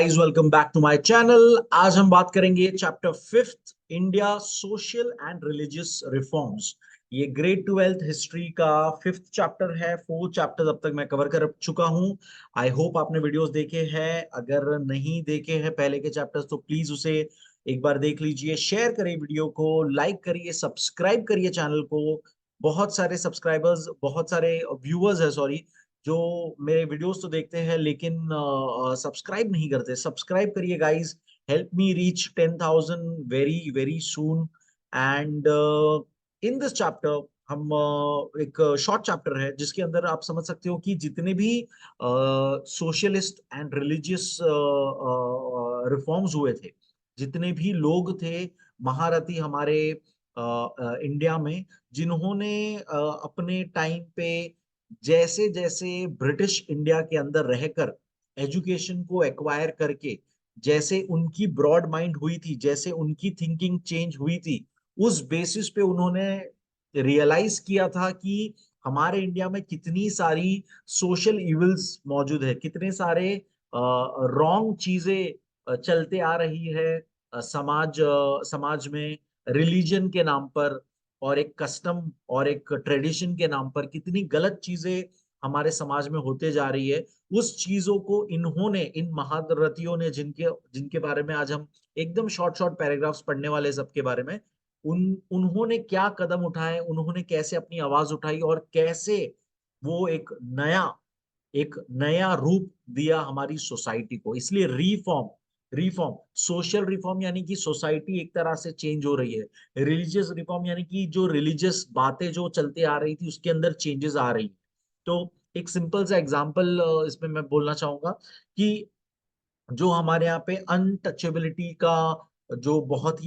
Guys, welcome back to my channel. आज हम बात करेंगे chapter fifth, India social and religious reforms. ये ग्रेड 12th हिस्ट्री का फिफ्थ चैप्टर है। 4 चैप्टर्स अब तक मैं कवर कर चुका हूं। आई होप आपने वीडियोस देखे हैं। अगर नहीं देखे हैं पहले के चैप्टर्स तो प्लीज उसे एक बार देख लीजिए। शेयर करिए वीडियो को, लाइक करिए, सब्सक्राइब करिए चैनल को। बहुत सारे सब्सक्राइबर्स, बहुत सारे व्यूअर्स है, सॉरी, जो मेरे वीडियोस तो देखते हैं लेकिन सब्सक्राइब नहीं करते। सब्सक्राइब करिए guys, help me reach 10,000 very very soon. And in this chapter हम एक शॉर्ट चैप्टर है जिसके अंदर आप समझ सकते हो कि जितने भी सोशलिस्ट एंड रिलीजियस रिफॉर्म्स हुए थे, जितने भी लोग थे महारथी हमारे इंडिया में, जिन्होंने अपने टाइम पे जैसे जैसे ब्रिटिश इंडिया के अंदर रहकर एजुकेशन को एक्वायर करके जैसे उनकी ब्रॉड माइंड हुई थी, जैसे उनकी थिंकिंग चेंज हुई थी, उस बेसिस पे उन्होंने रियलाइज किया था कि हमारे इंडिया में कितनी सारी सोशल इविल्स मौजूद है, कितने सारे रॉन्ग चीजें चलते आ रही है समाज में, रिलीजन के नाम पर और एक कस्टम और एक ट्रेडिशन के नाम पर कितनी गलत चीजें हमारे समाज में होते जा रही है। उस चीजों को इन्होंने, इन महारथियों ने, जिनके जिनके बारे में आज हम एकदम शॉर्ट शॉर्ट पैराग्राफ्स पढ़ने वाले सबके बारे में, उन्होंने क्या कदम उठाए, उन्होंने कैसे अपनी आवाज उठाई और कैसे वो एक नया रूप दिया हमारी सोसाइटी को। इसलिए रिफॉर्म, रिफॉर्म, सोशल रिफॉर्म यानी कि सोसाइटी एक तरह से चेंज हो रही है। रिलीजियस रिफॉर्म यानी कि जो रिलीजियस बातें जो चलते आ रही थी उसके अंदर चेंजेस आ रही है। तो एक सिंपल सा एग्जांपल इसमें मैं बोलना चाहूंगा कि जो हमारे यहाँ पे अनटचेबिलिटी का जो बहुत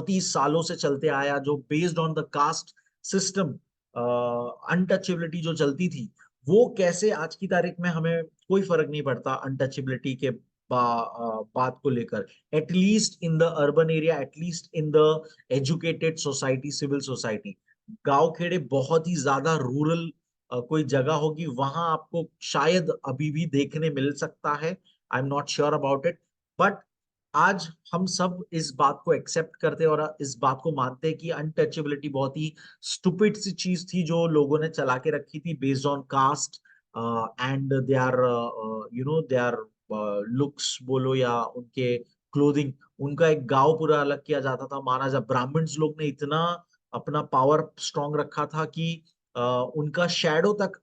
ही सालों से चलते आया, जो based on the caste system untouchability जो चलती थी, वो कैसे आज की तारीख में हमें कोई फर्क नहीं पड़ता अनटचेबिलिटी के बात को लेकर। At least in the urban area, at least in the educated society, civil society. गांव खेड़े बहुत ही ज्यादा रूरल कोई जगह होगी वहां आपको शायद अभी भी देखने मिल सकता है। I am not sure about it, but आज हम सब इस बात को एक्सेप्ट करते हैं और इस बात को मानते हैं कि अनटचेबिलिटी बहुत ही स्टूपिड सी चीज थी जो लोगों ने चला के रखी थी based on caste and they are they are looks बोलो या उनके क्लोथिंग। उनका एक गांव पूरा अलग किया जाता था। माना जा ब्राह्मण्स लोग ने इतना अपना पावर स्ट्रांग रखा था कि उनका शैडो तक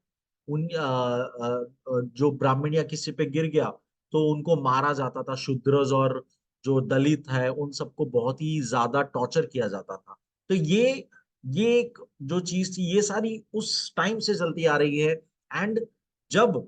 जो ब्राह्मण या किसी पे गिर गया तो उनको मारा जाता था। शूद्रज और जो दलित है उन सबको बहुत ही ज्यादा टॉर्चर किया जाता था। तो ये एक जो चीज थी, ये सारी उस टाइम से चलती आ रही है। एंड जब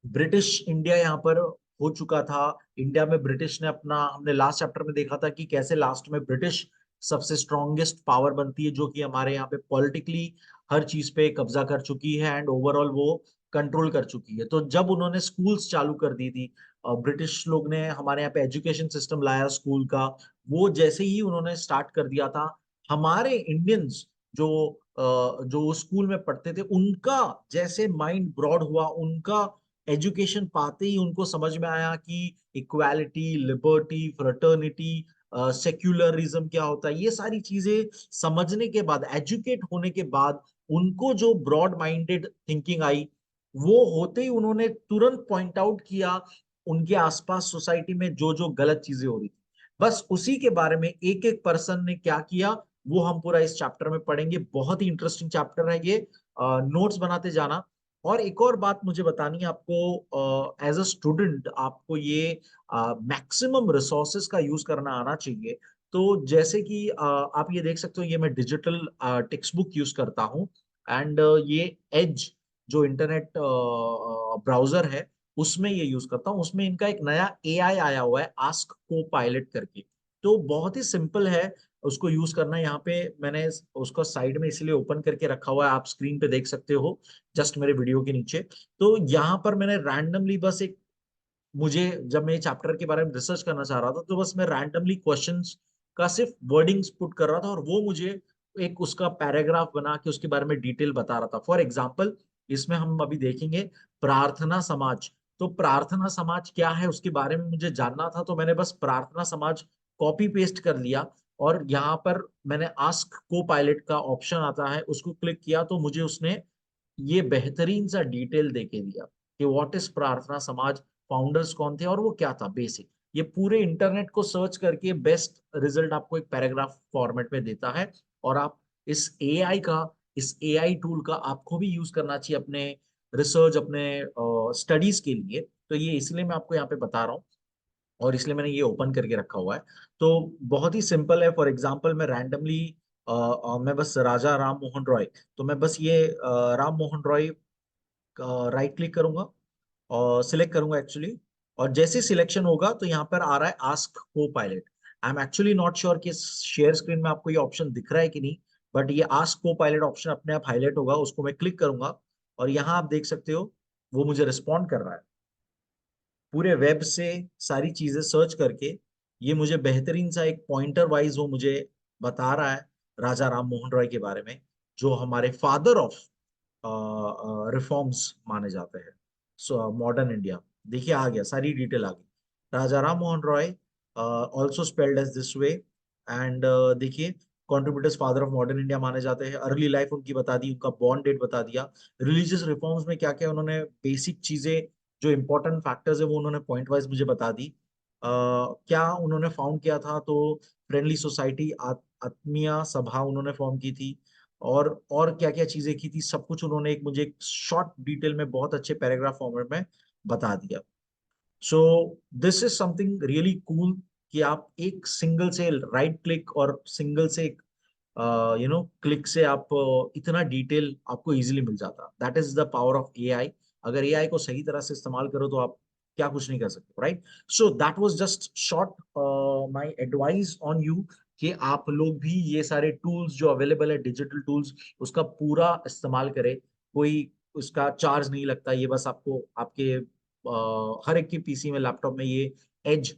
ब्रिटिश इंडिया यहाँ पर हो चुका था, इंडिया में ब्रिटिश ने अपना, हमने लास्ट चैप्टर में देखा था कि कैसे लास्ट में ब्रिटिश सबसे स्ट्रॉन्गेस्ट पावर बनती है, जो कि हमारे यहाँ पे पॉलिटिकली हर चीज पे कब्जा कर चुकी है एंड ओवरऑल वो कंट्रोल कर चुकी है। तो जब उन्होंने स्कूल्स चालू कर दी थी, ब्रिटिश लोग ने हमारे यहाँ पे एजुकेशन सिस्टम लाया स्कूल का, वो जैसे ही उन्होंने स्टार्ट कर दिया था, हमारे इंडियंस जो स्कूल में पढ़ते थे उनका जैसे माइंड ब्रॉड हुआ, उनका एजुकेशन पाते ही उनको समझ में आया कि इक्वालिटी, लिबर्टी, फ्रेटर्निटी, सेक्युलरिज्म क्या होता है। ये सारी चीजें समझने के बाद, एजुकेट होने के बाद, उनको जो ब्रॉड माइंडेड थिंकिंग आई, वो होते ही उन्होंने तुरंत पॉइंट आउट किया उनके आसपास सोसाइटी में जो जो गलत चीजें हो रही थी। बस उसी के बारे में एक एक पर्सन ने क्या किया वो हम पूरा इस चैप्टर में पढ़ेंगे। बहुत ही इंटरेस्टिंग चैप्टर है ये, नोट्स बनाते जाना। और एक और बात मुझे बतानी है आपको, एज अ स्टूडेंट आपको ये मैक्सिमम रिसोर्सेज का यूज करना आना चाहिए। तो जैसे कि आप ये देख सकते हो, ये मैं डिजिटल टेक्स्ट बुक यूज करता हूँ। एंड ये एज जो इंटरनेट ब्राउजर है उसमें ये यूज करता हूँ। उसमें इनका एक नया एआई आया हुआ है, आस्क को पायलट करके। तो बहुत ही सिंपल है उसको यूज करना। यहाँ पे मैंने उसको साइड में इसलिए ओपन करके रखा हुआ है, आप स्क्रीन पे देख सकते हो जस्ट मेरे वीडियो के नीचे। तो यहाँ पर मैंने रैंडमली बस एक, मुझे जब मैं चैप्टर के बारे में रिसर्च करना चाह रहा था तो बस मैं रैंडमली क्वेश्चंस का सिर्फ वर्डिंग्स पुट कर रहा था और वो मुझे एक उसका पैराग्राफ बना के उसके बारे में डिटेल बता रहा था। फॉर एग्जाम्पल इसमें हम अभी देखेंगे प्रार्थना समाज। तो प्रार्थना समाज क्या है उसके बारे में मुझे जानना था, तो मैंने बस प्रार्थना समाज कॉपी पेस्ट कर लिया, और यहाँ पर मैंने आस्क को पायलट का ऑप्शन आता है, उसको क्लिक किया तो मुझे उसने ये बेहतरीन सा डिटेल देके दिया कि व्हाट इज प्रार्थना समाज, फाउंडर्स कौन थे और वो क्या था बेसिक। ये पूरे इंटरनेट को सर्च करके बेस्ट रिजल्ट आपको एक पैराग्राफ फॉर्मेट में देता है। और आप इस एआई टूल का आपको भी यूज करना चाहिए अपने रिसर्च, अपने स्टडीज के लिए। तो ये इसलिए मैं आपको यहाँ पे बता रहा हूँ, और इसलिए मैंने ये ओपन करके रखा हुआ है। तो बहुत ही सिंपल है। फॉर एग्जांपल मैं रैंडमली मैं बस राजा राम मोहन रॉय, तो मैं बस ये राम मोहन रॉय राइट क्लिक करूंगा और सिलेक्ट करूंगा एक्चुअली। और जैसे सिलेक्शन होगा तो यहाँ पर आ रहा है आस्क को pilot. I am actually not sure कि शेयर स्क्रीन में आपको ये ऑप्शन दिख रहा है कि नहीं, बट ये आस्क को पायलट ऑप्शन अपने आप हाईलाइट होगा, उसको मैं क्लिक करूंगा और यहाँ आप देख सकते हो वो मुझे रिस्पॉन्ड कर रहा है पूरे वेब से, सारी चीजें सर्च करके। ये मुझे बेहतरीन सा एक पॉइंटर वाइज वो मुझे बता रहा है राजा राम मोहन रॉय के बारे में, जो हमारे फादर ऑफ रिफॉर्म्स माने जाते हैं सो मॉडर्न इंडिया। देखिए आ गया, सारी डिटेल आ गई। Raja Ram Mohan Roy also spelled as this way. And देखिए contributors father of modern India माने जाते हैं। अर्ली लाइफ उनकी बता दी, उनका बॉर्न डेट बता दिया। रिलीजियस रिफॉर्म्स में क्या क्या उन्होंने बेसिक चीजें, जो इंपॉर्टेंट फैक्टर्स है वो उन्होंने पॉइंट वाइज मुझे बता दी। क्या उन्होंने फाउंड किया था, तो फ्रेंडली सोसाइटी, आत्मीय सभा उन्होंने फॉर्म की थी। और क्या क्या चीजें की थी, सब कुछ उन्होंने एक मुझे एक शॉर्ट डिटेल में बहुत अच्छे पैराग्राफ फॉर्मेट में बता दिया। So this is something really cool कि आप एक सिंगल से राइट क्लिक और सिंगल से क्लिक से आप इतना डिटेल आपको इजीली मिल जाता। That is the power of AI. अगर एआई को सही तरह से इस्तेमाल करो तो आप क्या कुछ नहीं कर सकते, right. So that was just short my advice on you कि आप लोग भी ये सारे टूल्स जो अवेलेबल है, डिजिटल टूल्स, उसका पूरा इस्तेमाल करें। कोई उसका चार्ज नहीं लगता, ये बस आपको आपके हर एक के पीसी में, लैपटॉप में ये एज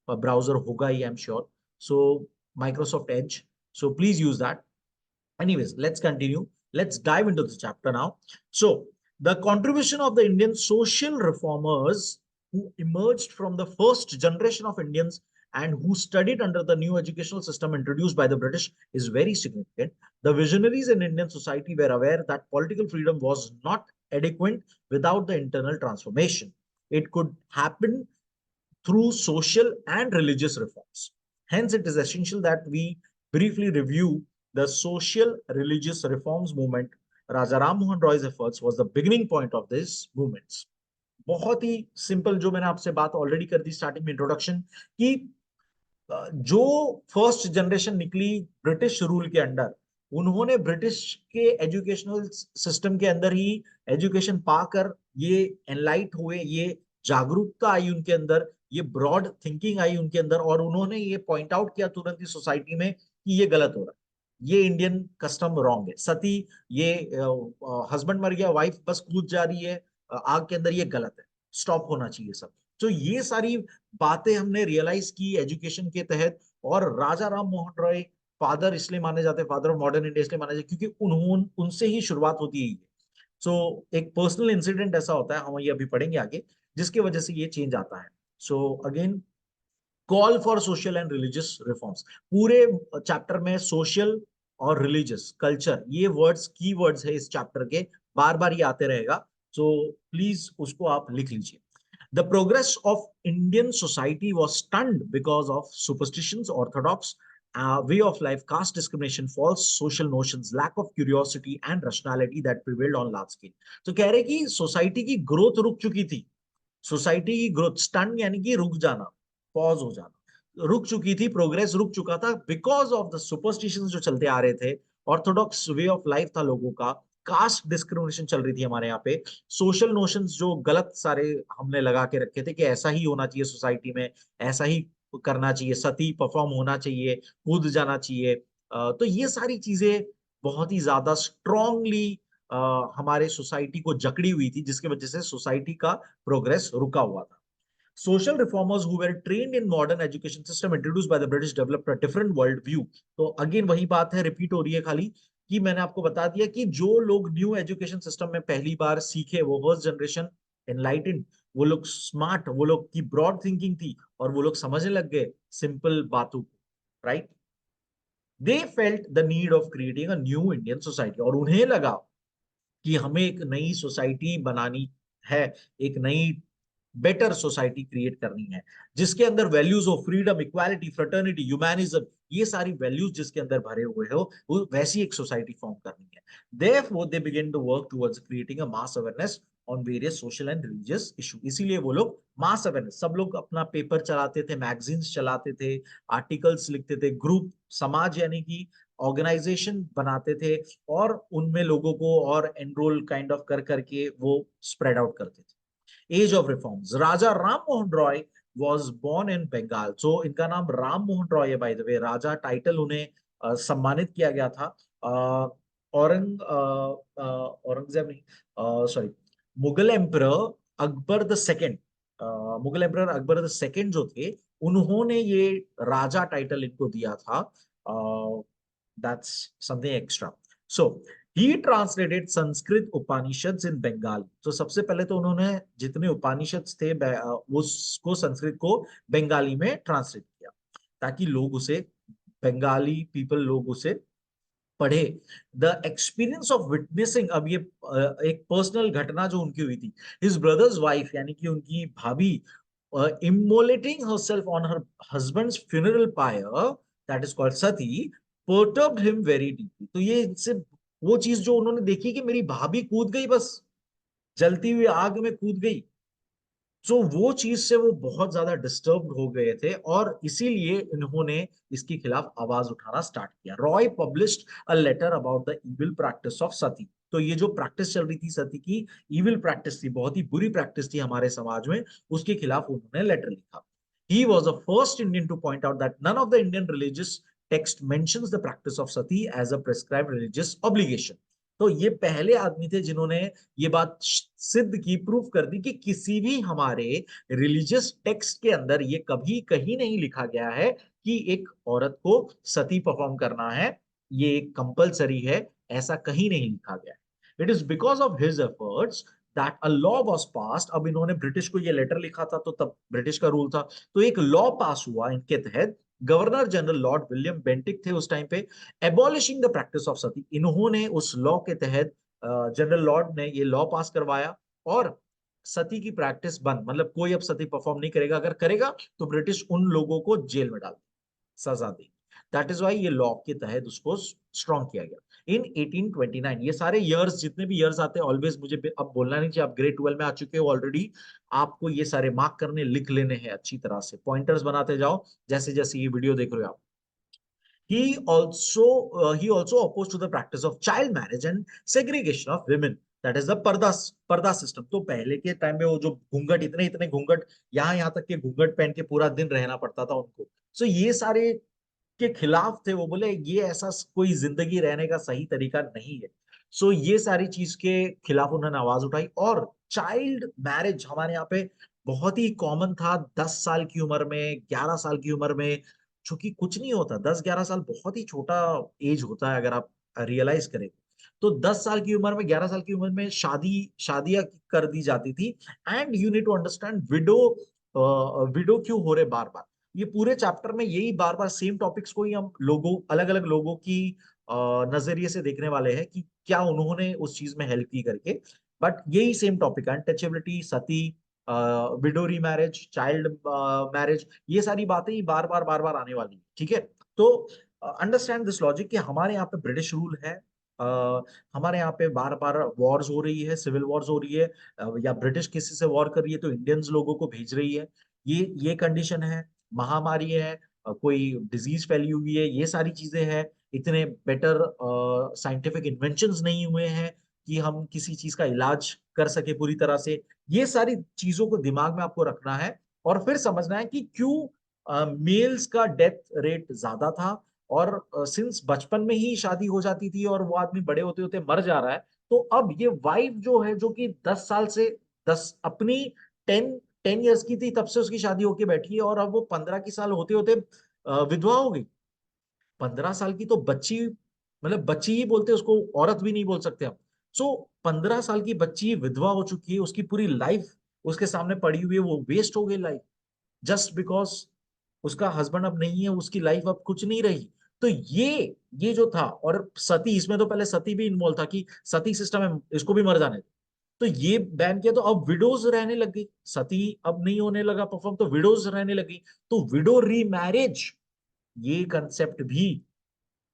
ब्राउजर होगा ही, I am sure. So Microsoft Edge, so please use that. Anyways, let's continue. Let's dive into the chapter now. So the contribution of the Indian social reformers who emerged from the first generation of Indians and who studied under the new educational system introduced by the British is very significant. The visionaries in Indian society were aware that political freedom was not adequate without the internal transformation. It could happen through social and religious reforms. Hence, it is essential that we briefly review the social religious reforms movement. Raja Ram Mohan Roy's efforts was the beginning point of these movements. बहुत ही simple, जो मैंने आपसे बात already कर the starting में introduction कि जो first generation निकली ब्रिटिश रूल के अंडर, उन्होंने ब्रिटिश के एजुकेशनल सिस्टम के अंदर ही एजुकेशन पाकर ये एनलाइट हुए, ये जागरूकता आई उनके अंदर, ये ब्रॉड थिंकिंग आई उनके अंदर, और उन्होंने ये पॉइंट आउट किया तुरंत ही सोसाइटी में कि ये गलत हो रहा है, ये इंडियन कस्टम रॉन्ग है। सती, ये हस्बैंड मर गया, वाइफ बस कूद जा रही है आग के अंदर, ये गलत है, स्टॉप होना चाहिए सब। तो ये सारी बातें हमने रियलाइज की एजुकेशन के तहत। और राजा राम मोहन रॉय फादर इसलिए माने जाते हैं, फादर ऑफ मॉडर्न इंडिया इसलिए माने जाते, क्योंकि उन्होंने उनसे ही शुरुआत होती है। सो एक पर्सनल इंसिडेंट ऐसा होता है, हम ये अभी पढ़ेंगे आगे, जिसकी वजह से ये चेंज आता है। So again, call for social and religious reforms. पूरे चैप्टर में सोशल और रिलीजियस कल्चर, ये वर्ड्स की वर्ड्स है इस चैप्टर के, बार बार ये आते रहेगा। सो प्लीज उसको आप लिख लीजिए। The progress of Indian society was stunned because of superstitions, orthodox way of life, caste discrimination, false social notions, lack of curiosity and rationality that prevailed on large scale. तो कह रहे कि society की growth रुक चुकी थी। Society की growth, stun यानी कि रुक जाना, पॉज हो जाना, रुक चुकी थी, प्रोग्रेस रुक चुका था, बिकॉज ऑफ द सुपरस्टिशंस जो चलते आ रहे थे, ऑर्थोडॉक्स वे ऑफ लाइफ था लोगों का, कास्ट डिस्क्रिमिनेशन चल रही थी हमारे यहाँ पे, सोशल नोशंस जो गलत सारे हमने लगा के रखे थे कि ऐसा ही होना चाहिए सोसाइटी में, ऐसा ही करना चाहिए, सती परफॉर्म होना चाहिए, कूद जाना चाहिए। तो ये सारी चीजें बहुत ही ज्यादा स्ट्रांगली हमारे सोसाइटी को जकड़ी हुई थी, जिसकी वजह से सोसाइटी का प्रोग्रेस रुका हुआ था। Social reformers who were trained in modern education system introduced by the British developed a different world view. तो अगेन वही बात है, रिपीट हो रही है खाली, कि मैंने आपको बता दिया कि जो लोग न्यू एजुकेशन सिस्टम में पहली बार सीखे, वो फर्स्ट जनरेशन एनलाइटेंड, वो लोग स्मार्ट, वो लोग की ब्रॉड थिंकिंग थी और वो लोग समझने लग गए सिंपल बातों को, right. They felt the need of creating a new Indian society, और उन्हें लगा कि हमें एक नई सोसाइटी बनानी है, एक नई बेटर सोसाइटी क्रिएट करनी है, जिसके अंदर values of freedom, equality, fraternity, humanism, ये सारी वैल्यूज जिसके अंदर भरे हुए हो, वो वैसी एक सोसाइटी फॉर्म करनी है। Therefore they begin to work towards creating a mass awareness on various social and religious issue. इसीलिए वो लोग मास अवेयरनेस, सब लोग अपना पेपर चलाते थे, मैगजीन्स चलाते थे, आर्टिकल्स लिखते थे, ग्रुप समाज यानी कि ऑर्गेनाइजेशन बनाते थे, और उनमें लोगों को और एनरोल काइंड ऑफ कर करके वो स्प्रेड आउट करते थे। Age of reforms, Raja Ram Mohan Roy was born in Bengal. So इनका नाम राम मोहन रॉय है, by the way, Raja title उन्हें सम्मानित किया गया था। औरंगजेब नहीं, sorry, Mughal emperor Akbar the second, Mughal emperor Akbar the second जो थे, उन्होंने ये राजा टाइटल इनको दिया था। That's something extra. So he translated Sanskrit Upanishad in Bengali. तो सबसे पहले तो उन्होंने जितने उपनिषद थे उसको संस्कृत को बंगाली में ट्रांसलेट किया, ताकि लोग उसे, बंगाली पीपल लोग उसे पढ़े। द एक्सपीरियंस ऑफ विटनेसिंग, अब ये एक पर्सनल घटना जो उनकी हुई थी, हिज ब्रदर्स वाइफ यानी कि उनकी भाभी immolating herself on her husband's funeral pyre, that is called sati, perturbed him very deeply। तो ये इससे वो चीज जो उन्होंने देखी कि मेरी भाभी कूद गई, बस जलती हुई आग में कूद गई, तो वो चीज से वो बहुत ज्यादा डिस्टर्ब हो गए थे, और इसीलिए इन्होंने इसके खिलाफ आवाज उठाना स्टार्ट किया। Roy published a letter about the evil practice of sati. तो ये जो प्रैक्टिस चल रही थी सती की, इविल प्रैक्टिस थी, बहुत ही बुरी प्रैक्टिस थी हमारे समाज में, उसके खिलाफ उन्होंने लेटर लिखा। He was the first Indian to point out that none of the Indian religious text mentions the practice of sati as a prescribed religious obligation. तो ये पहले आदमी थे जिन्होंने ये बात सिद्ध की, प्रूफ कर दी कि किसी भी हमारे रिलीजियस टेक्स्ट के अंदर ये कभी कहीं नहीं लिखा गया है कि एक औरत को सती परफॉर्म करना है, ये एक कंपलसरी है, ऐसा कहीं नहीं लिखा गया है। It is because of his efforts that a law was passed. अब इन्होंने ब्रिटिश को ये लेटर लिखा था, तो तब ब्रिटिश का रूल था, तो एक लॉ पास हुआ इनके तहत। Governor general Lord William Bentinck थे उस टाइम पे, एबॉलिशिंग द प्रैक्टिस ऑफ सती। इन्होंने उस लॉ के तहत, जनरल लॉर्ड ने ये लॉ पास करवाया, और सती की प्रैक्टिस बंद, मतलब कोई अब सती परफॉर्म नहीं करेगा, अगर करेगा तो ब्रिटिश उन लोगों को जेल में डाल, सजा दी। दैट इज वाई ये लॉ के तहत उसको स्ट्रॉन्ग किया गया इन 1829। ये सारे इयर्स, जितने भी इयर्स आते हैं, ऑलवेज मुझे अब बोलना नहीं चाहिए, आप ग्रेड 12 में आ चुके हो ऑलरेडी, आपको ये सारे मार्क करने, लिख लेने हैं अच्छी तरह से, पॉइंटर्स बनाते जाओ जैसे जैसे ये वीडियो देख रहे हो आप। He also opposed to the practice of child marriage and segregation of women, that is the पर्दा सिस्टम। तो पहले के टाइम में वो जो घूंघट, इतने इतने घूंघट, यहाँ तक के घूंघट पहन के पूरा दिन रहना पड़ता था उनको, सो ये सारे के खिलाफ थे। वो बोले ये ऐसा कोई जिंदगी रहने का सही तरीका नहीं है। सो ये सारी चीज के खिलाफ उन्होंने आवाज उठाई। और चाइल्ड मैरिज हमारे यहाँ पे बहुत ही कॉमन था, 10 साल की उम्र में, 11 साल की उम्र में, जो कि कुछ नहीं होता, 10-11 साल बहुत ही छोटा एज होता है अगर आप रियलाइज करें। तो 10 साल की उम्र में, 11 साल की उम्र में शादियां कर दी जाती थी। And you need to understand widow, widow क्यों हो रहे बार बार, ये पूरे चैप्टर में यही बार बार सेम टॉपिक्स को ही हम लोगों, अलग अलग लोगों की नजरिए से देखने वाले हैं कि क्या उन्होंने उस चीज में हेल्प की करके। बट यही सेम टॉपिक, अनटचेबिलिटी, सती, विडो रीमैरिज, चाइल्ड मैरिज, ये सारी बातें ही बार बार आने वाली है, ठीक है। तो अंडरस्टैंड दिस लॉजिक कि हमारे यहाँ पे ब्रिटिश रूल है, हमारे यहाँ पे बार बार वॉर्स हो रही है, सिविल वॉर्स हो रही है, या ब्रिटिश किसी से वॉर कर रही है तो इंडियंस लोगों को भेज रही है, ये कंडीशन है, महामारी है, कोई डिजीज फैली हुई है, ये सारी चीजें हैं, इतने बेटर साइंटिफिक इन्वेंशंस नहीं हुए हैं कि हम किसी चीज का इलाज कर सके पूरी तरह से। ये सारी चीजों को दिमाग में आपको रखना है, और फिर समझना है कि क्यों मेल्स का डेथ रेट ज्यादा था, और सिंस बचपन में ही शादी हो जाती थी और वो आदमी बड़े होते होते मर जा रहा है, तो अब ये वाइफ जो है, जो कि 10 साल से, 10 अपनी 10 10 इयर्स की थी तब से उसकी शादी होके बैठी है, और अब वो 15 की साल होते होते विधवा हो गई। 15 साल की तो बच्ची, मतलब बच्ची ही बोलते हैं उसको, औरत भी नहीं बोल सकते हम। सो 15 साल की बच्ची विधवा हो चुकी है, उसकी पूरी लाइफ उसके सामने पड़ी हुई है, वो वेस्ट हो गई लाइफ, जस्ट बिकॉज उसका हस्बैंड अब नहीं है, उसकी लाइफ अब कुछ नहीं रही। तो ये जो था, और सती, इसमें तो पहले सती भी इन्वॉल्व था कि सती सिस्टम है, इसको भी मर जाने दो। तो ये बैन किया, तो अब विडोज रहने लग गई, सती अब नहीं होने लगा परफॉर्म, तो विडोज रहने लगी। तो विडो रीमैरिज, ये कंसेप्ट भी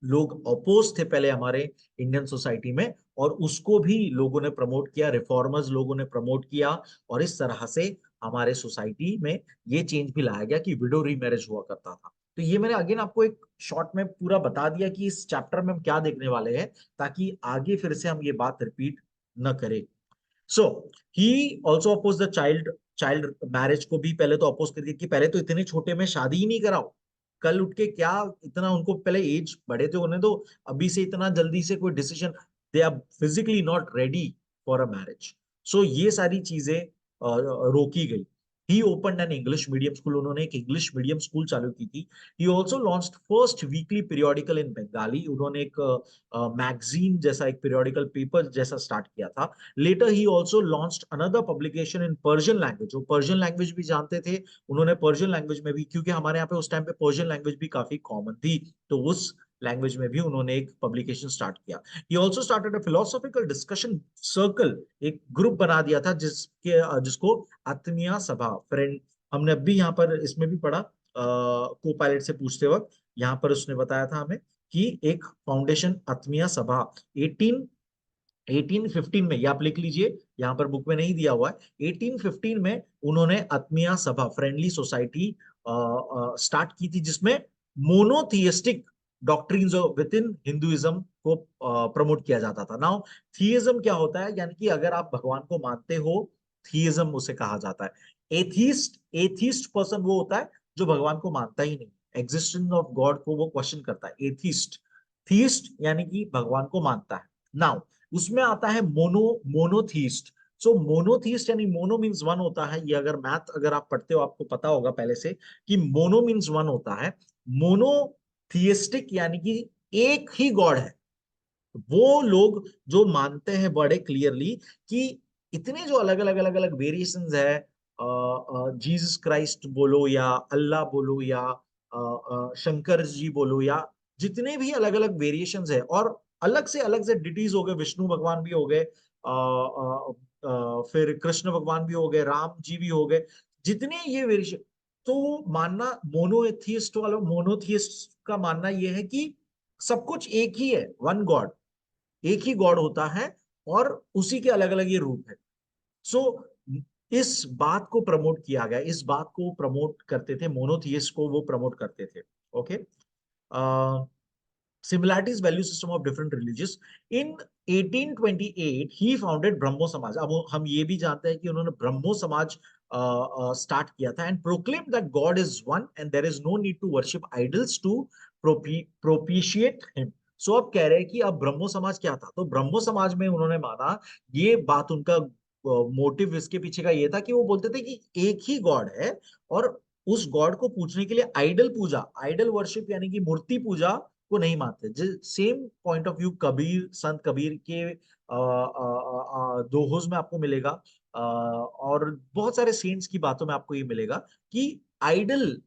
लोग अपोज थे पहले हमारे इंडियन सोसाइटी में, और उसको भी लोगों ने प्रमोट किया, रिफॉर्मर्स लोगों ने प्रमोट किया। और इस तरह से हमारे सोसाइटी में ये चेंज भी लाया गया कि विडो रीमैरिज हुआ करता था। तो ये मैंने अगेन आपको एक शॉर्ट में पूरा बता दिया कि इस चैप्टर में हम क्या देखने वाले हैं, ताकि आगे फिर से हम ये बात रिपीट न करें। So he also oppose the child child marriage को भी पहले तो अपोज करके कि पहले तो इतने छोटे में शादी ही नहीं कराओ, कल उठ के क्या इतना, उनको पहले एज बड़े थे होने दो, अभी से इतना जल्दी से कोई decision, they are physically not ready for a marriage. So ये सारी चीजें रोकी गई। He open an English medium school, उन्होंने एक इंग्लिश मीडियम स्कूल चालू की थी। He also launched first weekly periodical in Bengali, उन्होंने एक मैगजीन जैसा, एक पीरियोडिकल पेपर जैसा स्टार्ट किया था। Later he also launched another publication in Persian language, वो पर्शियन लैंग्वेज भी जानते थे, उन्होंने पर्शियन लैंग्वेज में भी, क्योंकि हमारे यहाँ पे उस टाइम पे पर्शियन लैंग्वेज भी काफी कॉमन थी, तो उस लैंग्वेज में भी उन्होंने एक पब्लिकेशन स्टार्ट किया। He also started a philosophical discussion circle, एक ग्रुप बना दिया था जिसको आत्मीय सभा, फ्रेंड, हमने अभी यहाँ पर इसमें भी पढ़ा को पायलट से पूछते वक्त, यहाँ पर उसने बताया था हमें कि एक फाउंडेशन आत्मीय सभा 1815 में, ये आप लिख लीजिए, यहाँ पर बुक में नहीं दिया हुआ है, 1815 में उन्होंने आत्मीय सभा, फ्रेंडली सोसाइटी स्टार्ट की थी, जिसमें मोनोथियस्टिक डॉक्ट्रिन्स विद इन हिंदुइज्म को प्रमोट किया जाता था। नाउ थियज्म क्या होता है, यानी कि अगर आप भगवान को मानते हो, थियज्म उसे कहा जाता है। एथीस्ट, एथीस्ट पर्सन वो होता है जो भगवान को मानता ही नहीं, एग्जिस्टेंस ऑफ गॉड को वो क्वेश्चन करता है, एथीस्ट। थीस्ट यानी कि भगवान को मानता है। नाउ उसमें आता है मोनोथीस्ट। सो मोनोथीस्ट यानी मोनो मीन्स वन होता है, ये अगर मैथ अगर आप पढ़ते हो आपको पता होगा पहले से कि मोनो मीन्स वन होता है। मोनोथियस्टिक यानी कि एक ही गॉड है, वो लोग जो मानते हैं बड़े क्लियरली कि इतने जो अलग अलग अलग अलग वेरिएशंस है, जीसस क्राइस्ट बोलो या अल्लाह बोलो या शंकर जी बोलो, या जितने भी अलग अलग वेरिएशंस है, और अलग से डिटीज हो गए, विष्णु भगवान भी हो गए, फिर कृष्ण भगवान भी हो गए, राम जी भी हो गए, जितने ये वेरिएशन, तो मानना मोनोएथिस्ट वाला, मोनोथिस्ट का मानना यह है कि सब कुछ एक ही है, वन गॉड, एक ही गॉड होता है, और उसी के अलग अलग ये रूप है। सो इस बात को प्रमोट किया गया, इस बात को प्रमोट करते थे, मोनोथियस्ट को वो प्रमोट करते थे। Okay, similarities value system of different religions in 1828 he founded ब्रह्मो समाज। अब हम ये भी जानते हैं कि उन्होंने ब्रह्मो समाज स्टार्ट किया था, and proclaim that God is one and there is no need to worship idols to propitiate him. So अब कह रहे हैं कि अब ब्रह्मो समाज क्या था, तो ब्रह्मो समाज में उन्होंने माना, ये बात उनका मोटिव इसके पीछे का ये था कि वो बोलते थे कि एक ही गॉड है, और उस गॉड को पूछने के लिए आइडल पूजा, आइडल वर्शिप यानी कि मूर्ति पूजा को नहीं मानते। Same point of view Kabir, संत कबीर के दोहोज में आपको मिलेगा, और बहुत सारे सेंट्स की बातों में आपको ये मिलेगा कि आइडल,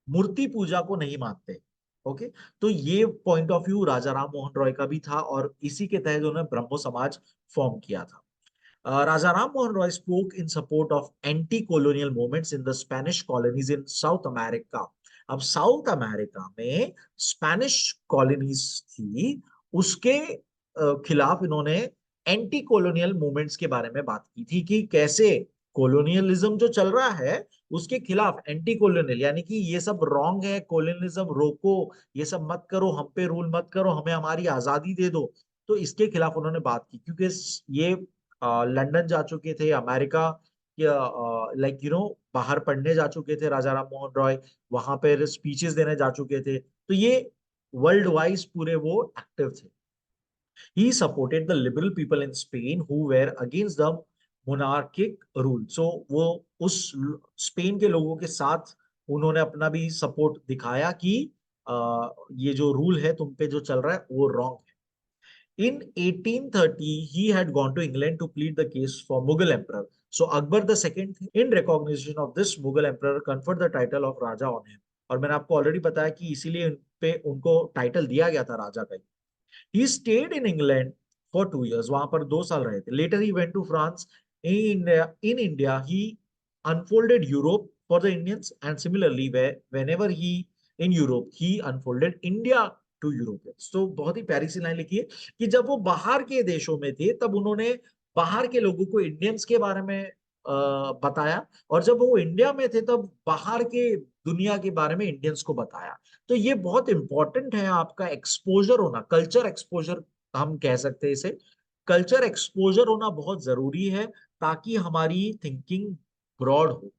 मूर्ति पूजा को नहीं मानते। ओके, तो ये पॉइंट ऑफ व्यू राजा राम मोहन रॉय का भी था, और इसी के तहत उन्होंने ब्रह्मो समाज फॉर्म किया था। Raja Ram Mohan Roy spoke in support of anti-colonial movements in the Spanish colonies in South America. अब साउथ अमेरिका में स्पेनिश कॉलोनीज थी, उसके खिलाफ इन्होंने एंटी कॉलोनियल मूवमेंट्स के बारे में बात की थी कि कैसे कॉलोनियलिज्म जो चल रहा है उसके खिलाफ, एंटी कॉलोनियल यानी कि ये सब रॉन्ग है, कॉलोनियलिज्म रोको, ये सब मत करो, हम पे रूल मत करो, हमें हमारी आजादी दे दो। तो इसके खिलाफ उन्होंने बात की, क्योंकि ये लंदन जा चुके थे, अमेरिका, लाइक बाहर पढ़ने जा चुके थे राजा राम मोहन रॉय, वहां पर स्पीचेस देने जा चुके थे, तो ये वर्ल्ड वाइज पूरे वो एक्टिव थे। He supported the liberal people in Spain who were against the monarchic rule. So वो उस स्पेन के लोगों के साथ उन्होंने अपना भी सपोर्ट दिखाया कि ये जो रूल है तुम पे जो चल रहा है वो रॉन्ग है। In 1830, he had gone to England to plead the case for Mughal emperor. So Akbar the second in recognition of this Mughal emperor conferred the title of Raja on him. और मैंने आपको ऑलरेडी बताया कि इसीलिए उन पे उनको टाइटल दिया गया था राजा का। He stayed in England for 2 years. वहां पर 2 साल रहे थे. Later he went to France. In India, he unfolded Europe for the Indians, and similarly, whenever he in Europe, he unfolded India to Europeans. तो बहुत ही प्यारी सी लाइन लिखी है कि जब वो बाहर के देशों में थे, तब उन्होंने बाहर के लोगों को इंडियंस के बारे में बताया, और जब वो इंडिया में थे, तब बाहर के दुनिया के बारे में इंडियंस को बताया। तो ये बहुत इंपॉर्टेंट है, आपका एक्सपोजर होना, कल्चर एक्सपोजर हम कह सकते हैं इसे। कल्चर एक्सपोजर होना बहुत जरूरी है, ताकि हमारी थिंकिंग ब्रॉड हो।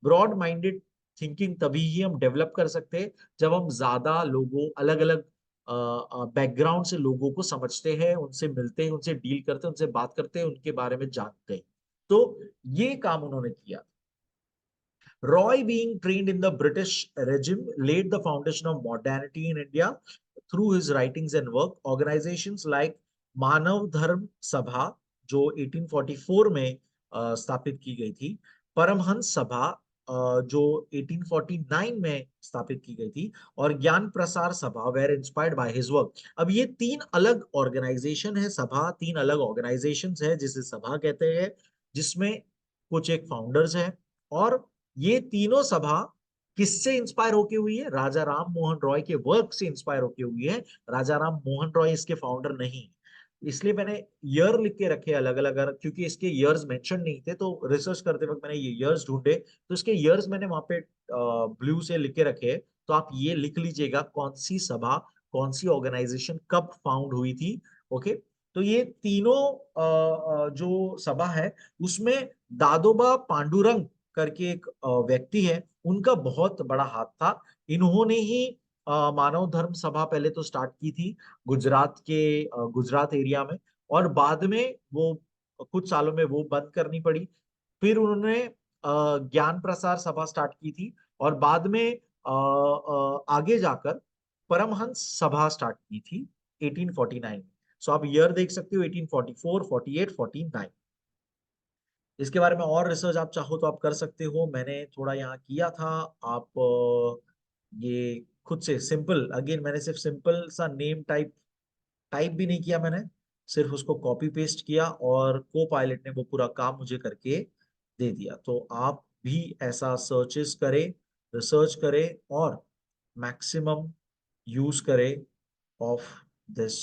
ब्रॉड माइंडेड थिंकिंग तभी ही हम डेवलप कर सकते हैं, जब हम ज्यादा लोगों, अलग अलग बैकग्राउंड से लोगों को समझते हैं, उनसे मिलते हैं, उनसे डील करते हैं, उनसे बात करते हैं, उनके बारे में जानते हैं। तो ये काम उन्होंने किया। Roy, being trained in the British regime, laid the foundation of modernity in India through his writings and work. Organizations like मानव धर्म सभा, जो 1844 में स्थापित की गई थी, परमहंस सभा, जो 1849 में स्थापित की गई थी, और Gyan Prasar Sabha, were inspired by his work. अब ये तीन अलग ऑर्गेनाइजेशन है, सभा तीन अलग ऑर्गेनाइजेशंस है जिसे सभा कहते हैं, जिसमें कुछ एक फाउंडर्स हैं, और ये तीनों सभा किससे इंस्पायर होके हुई है? राजा राम मोहन रॉय के वर्क से इंस्पायर होके हुई है। राजा राम मोहन रॉय इसके फाउंडर नहीं। इसलिए मैंने ईयर लिख के रखे अलग अलग, क्योंकि इसके ईयर्स मेंशन नहीं थे, तो रिसर्च करते वक्त मैंने ये ईयर्स ढूंढे, तो इसके ईयर्स मैंने वहां पे ब्लू से लिख के रखे। तो आप ये लिख लीजिएगा, कौन सी सभा, कौन सी ऑर्गेनाइजेशन कब फाउंड हुई थी। ओके, तो ये तीनों जो सभा है, उसमें दादोबा पांडुरंग करके एक व्यक्ति है, उनका बहुत बड़ा हाथ था। इन्होंने ही मानव धर्म सभा पहले तो स्टार्ट की थी गुजरात के, गुजरात एरिया में, और बाद में वो कुछ सालों में वो बंद करनी पड़ी। फिर उन्होंने ज्ञान प्रसार सभा स्टार्ट की थी, और बाद में आगे जाकर परमहंस सभा स्टार्ट की थी 1849 में। सो आप ईयर देख सकते हो, 1844, 48, 49। इसके बारे में और रिसर्च आप चाहो तो आप कर सकते हो, मैंने थोड़ा यहाँ किया था। आप ये खुद से सिंपल, अगेन मैंने सिर्फ सिंपल सा नेम टाइप टाइप भी नहीं किया, मैंने सिर्फ उसको कॉपी पेस्ट किया, और को पायलट ने वो पूरा काम मुझे करके दे दिया। तो आप भी ऐसा सर्चेस करें, रिसर्च करें, और मैक्सिमम यूज करें ऑफ दिस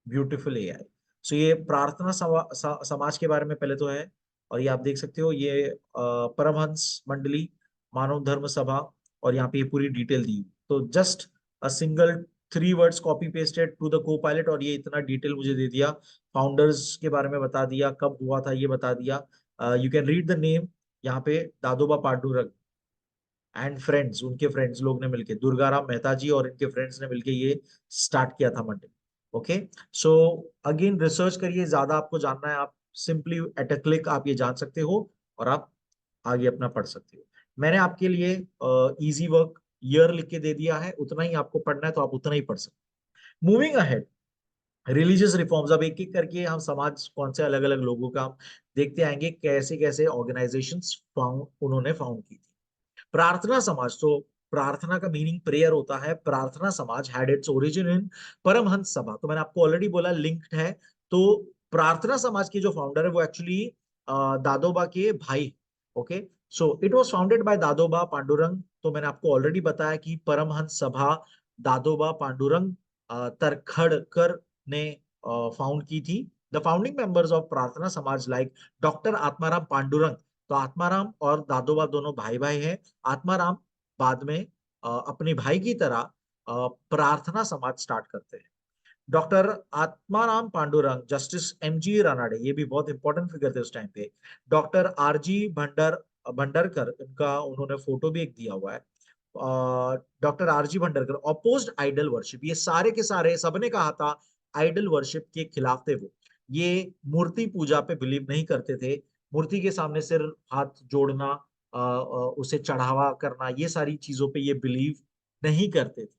ब्यूटीफुल एआई। सो ये प्रार्थना समाज के बारे में पहले तो है, और ये आप देख सकते हो, ये परमहंस मंडली, मानव धर्म सभा, और यहाँ पे ये पूरी डिटेल दी। तो just a single 3 words copy pasted to the Copilot, और ये इतना डिटेल मुझे दे दिया, फाउंडर्स के बारे में बता दिया, कब हुआ था ये बता दिया। You can read the name यहाँ पे, दादोबा पांडुरंग एंड फ्रेंड्स, उनके फ्रेंड्स लोग ने मिलके, दुर्गाराम मेहता जी और इनके फ्रेंड्स ने मिलके ये स्टार्ट किया था Monday. Okay, so again research करिए, ज्यादा आपको जानना है, आप सिंपली एट अ क्लिक आप ये जान सकते हो, और आप आगे अपना पढ़ सकते हो। मैंने आपके लिए इजी वर्क ईयर लिख के दे दिया है, उतना ही आपको पढ़ना है, तो आप उतना ही पढ़ सकते हो। मूविंग अहेड, रिलीजियस रिफॉर्म्स, अब एक एक करके हम समाज कौन से अलग अलग लोगों का हम देखते आएंगे, कैसे कैसे ऑर्गेनाइजेशंस फाउंड उन्होंने फाउंड की थी। प्रार्थना समाज, तो प्रार्थना का मीनिंग प्रेयर होता है। Prarthana Samaj had its origin in Paramhansa Sabha, तो मैंने आपको ऑलरेडी बोला लिंक्ड है। तो प्रार्थना समाज के जो फाउंडर है वो एक्चुअली दादोबा के भाई। Okay, so it was founded by Dadoba Pandurang. तो मैंने आपको ऑलरेडी बताया कि परमहंस सभा दादोबा पांडुरंग तरखड़कर ने फाउंड की थी। द फाउंडिंग मेंबर्स ऑफ प्रार्थना समाज लाइक डॉक्टर आत्माराम पांडुरंग, तो आत्माराम और दादोबा दोनों भाई भाई हैं। आत्माराम बाद में अपने भाई की तरह प्रार्थना समाज स्टार्ट करते हैं। Doctor Atmaram Pandurang, justice MG Ranade, ये भी बहुत इंपॉर्टेंट फिगर थे उस टाइम पे। डॉक्टर आरजी भंडारकर, इनका उन्होंने फोटो भी एक दिया हुआ है। Doctor R G Bhandarkar opposed idol worship, ये सारे के सारे सबने कहा था आइडल वर्शिप के खिलाफ थे वो। ये मूर्ति पूजा पे बिलीव नहीं करते थे, मूर्ति के सामने सिर हाथ जोड़ना, उसे चढ़ावा करना, ये सारी चीजों पे ये बिलीव नहीं करते थे।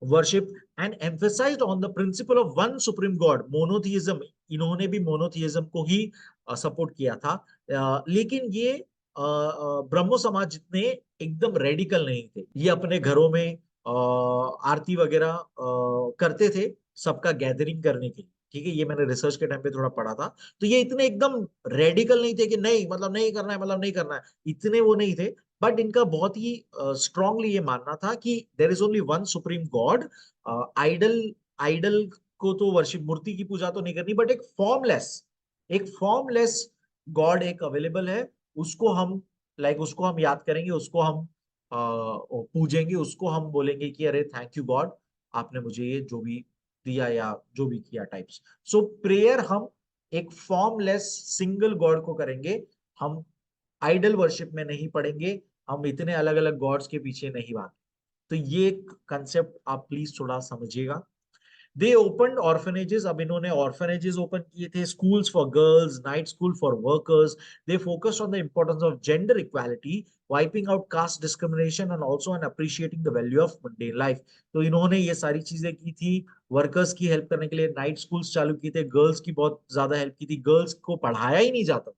Worship and emphasized on the principle of one supreme God, monotheism. इन्होंने भी मोनोथियज्म को ही सपोर्ट किया था। लेकिन ये ब्रह्मो समाज जितने एकदम रेडिकल नहीं थे। ये अपने घरों में आरती वगैरह करते थे सबका गैदरिंग करने के लिए। ठीक है, ये मैंने रिसर्च के टाइम पे थोड़ा पढ़ा था। तो ये इतने एकदम रेडिकल नहीं थे कि नहीं मतलब नहीं करना है, मतलब नहीं करना है, इतने वो नहीं थे। बट इनका बहुत ही स्ट्रांगली ये मानना था कि there is only one supreme God. Idol idol को तो वर्शिप, मूर्ति की पूजा तो नहीं करनी, बट एक फॉर्मलेस गॉड एक अवेलेबल है। उसको हम उसको हम याद करेंगे, उसको हम पूजेंगे, उसको हम बोलेंगे कि अरे थैंक यू गॉड, आपने मुझे ये जो भी दिया या जो भी किया टाइप्स। सो प्रेयर हम एक फॉर्मलेस सिंगल गॉड को करेंगे। हम आइडल वर्शिप में नहीं पड़ेंगे, हम इतने अलग अलग गॉड्स के पीछे नहीं भागे। तो ये कंसेप्ट आप प्लीज थोड़ा समझिएगा। दे ओपन ऑर्फनेजेस, अब इन्होंने ऑर्फनेजेस ओपन किए थे, schools for girls, night school for workers. They focused on the importance of gender equality, wiping out caste discrimination and also an appreciating the value of mundane life. तो इन्होंने ये सारी चीजें की थी। वर्कर्स की हेल्प करने के लिए नाइट स्कूल्स चालू किए थे, गर्ल्स की बहुत ज्यादा हेल्प की थी। गर्ल्स को पढ़ाया ही नहीं जाता,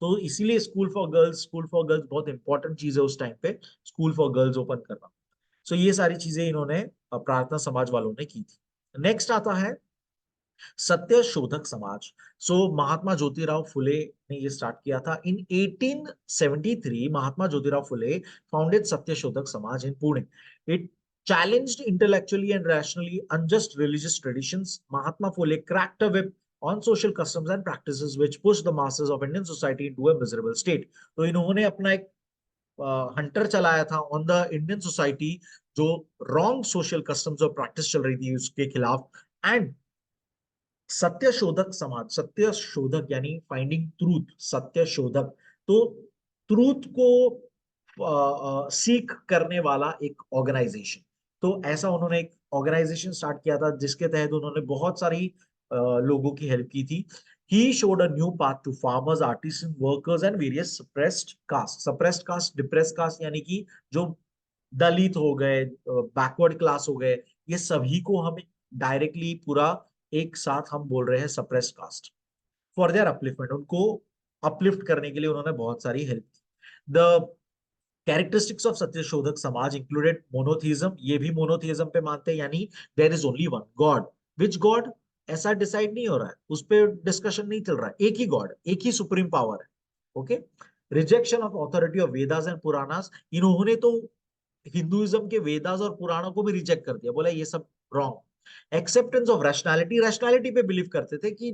तो इसीलिए स्कूल फॉर गर्ल्स बहुत इंपॉर्टेंट चीज है उस टाइम पे, स्कूल फॉर गर्ल्स ओपन करना। सो ये सारी चीजें इन्होंने प्रार्थना समाज वालों ने की थी। नेक्स्ट आता है सत्य शोधक समाज। सो महात्मा ज्योतिराव फुले ने ये स्टार्ट किया था इन 1873। Mahatma Jyotirao Phule founded Satya Shodhak Samaj in Pune. It challenged intellectually and rationally unjust religious traditions. Mahatma Phule cracked a whip on social customs and practices which pushed the masses of Indian society into a miserable state. तो इन्होंने अपना एक Hunter चलाया था on the Indian society, जो wrong social customs और practice चल रही थी उसके खिलाफ। एंड सत्य शोधक समाज, सत्य शोधक यानी फाइंडिंग ट्रूथ, सत्य शोधक तो ट्रूथ को सीख करने वाला एक ऑर्गेनाइजेशन। तो ऐसा उन्होंने एक ऑर्गेनाइजेशन स्टार्ट किया था जिसके तहत उन्होंने बहुत सारी लोगों की हेल्प की थी। He showed a new path to farmers, artisans, workers and various suppressed castes. Suppressed caste, depressed caste यानी कि जो दलित हो गए, बैकवर्ड क्लास हो गए, ये सभी को हम डायरेक्टली पूरा एक साथ हम बोल रहे हैं suppressed caste. For their upliftment, उनको अपलिफ्ट करने के लिए उन्होंने बहुत सारी हेल्प की। The characteristics of Satyashodhak Samaj included monotheism, ये भी मोनोथिज्म पे मानते हैं, यानी there is only one God. Which God, ऐसा डिसाइड नहीं हो रहा है, उस पर डिस्कशन नहीं चल रहा है, एक ही गॉड, एक ही सुप्रीम पावर है। Okay. Rejection of authority of Vedas and Puranas, इन्होंने तो हिंदुइज्म के वेदास और पुराणों को भी रिजेक्ट कर दिया, बोला ये सब wrong. Acceptance of rationality, rationality पे बिलीव करते थे कि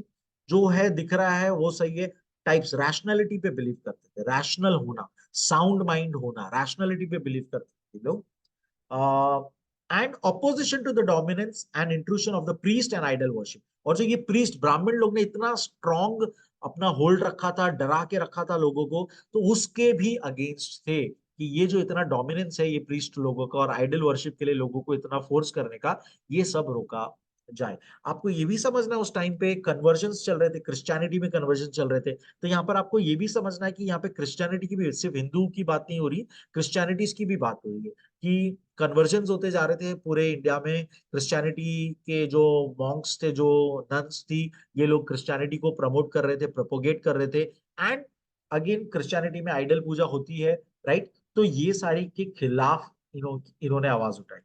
जो है दिख रहा है वो सही है टाइप्स, रैशनैलिटी पे बिलीव करते थे, रैशनल होना, साउंड माइंड होना, रैशनैलिटी पे बिलीव करते थे लोग। And opposition to the dominance and intrusion of the priest and idol worship. और जो ये प्रीस्ट ब्राह्मण लोग ने इतना स्ट्रॉन्ग अपना होल्ड रखा था, डरा के रखा था लोगों को, तो उसके भी अगेंस्ट थे कि ये जो इतना डोमिनेंस है ये प्रीस्ट लोगों का और आइडल वर्शिप के लिए लोगों को इतना फोर्स करने का, ये सब रोका जाए। आपको ये भी समझना है उस टाइम पे कन्वर्जन्स चल रहे थे, क्रिश्चियनिटी में कन्वर्जन चल रहे थे। तो यहाँ पर आपको ये भी समझना है कि यहाँ पे क्रिश्चियनिटी की भी, सिर्फ हिंदू की बात नहीं हो रही, क्रिश्चियनिटीज की भी बात हो रही है कि कन्वर्जन्स होते जा रहे थे पूरे इंडिया में। क्रिश्चियनिटी के जो मॉन्क्स थे, जो नन्स थी, ये लोग क्रिश्चियनिटी को प्रमोट कर रहे थे, प्रोपोगेट कर रहे थे। एंड अगेन क्रिश्चियनिटी में आइडल पूजा होती है, राइट। तो ये सारी के खिलाफ इन्होंने आवाज उठाई।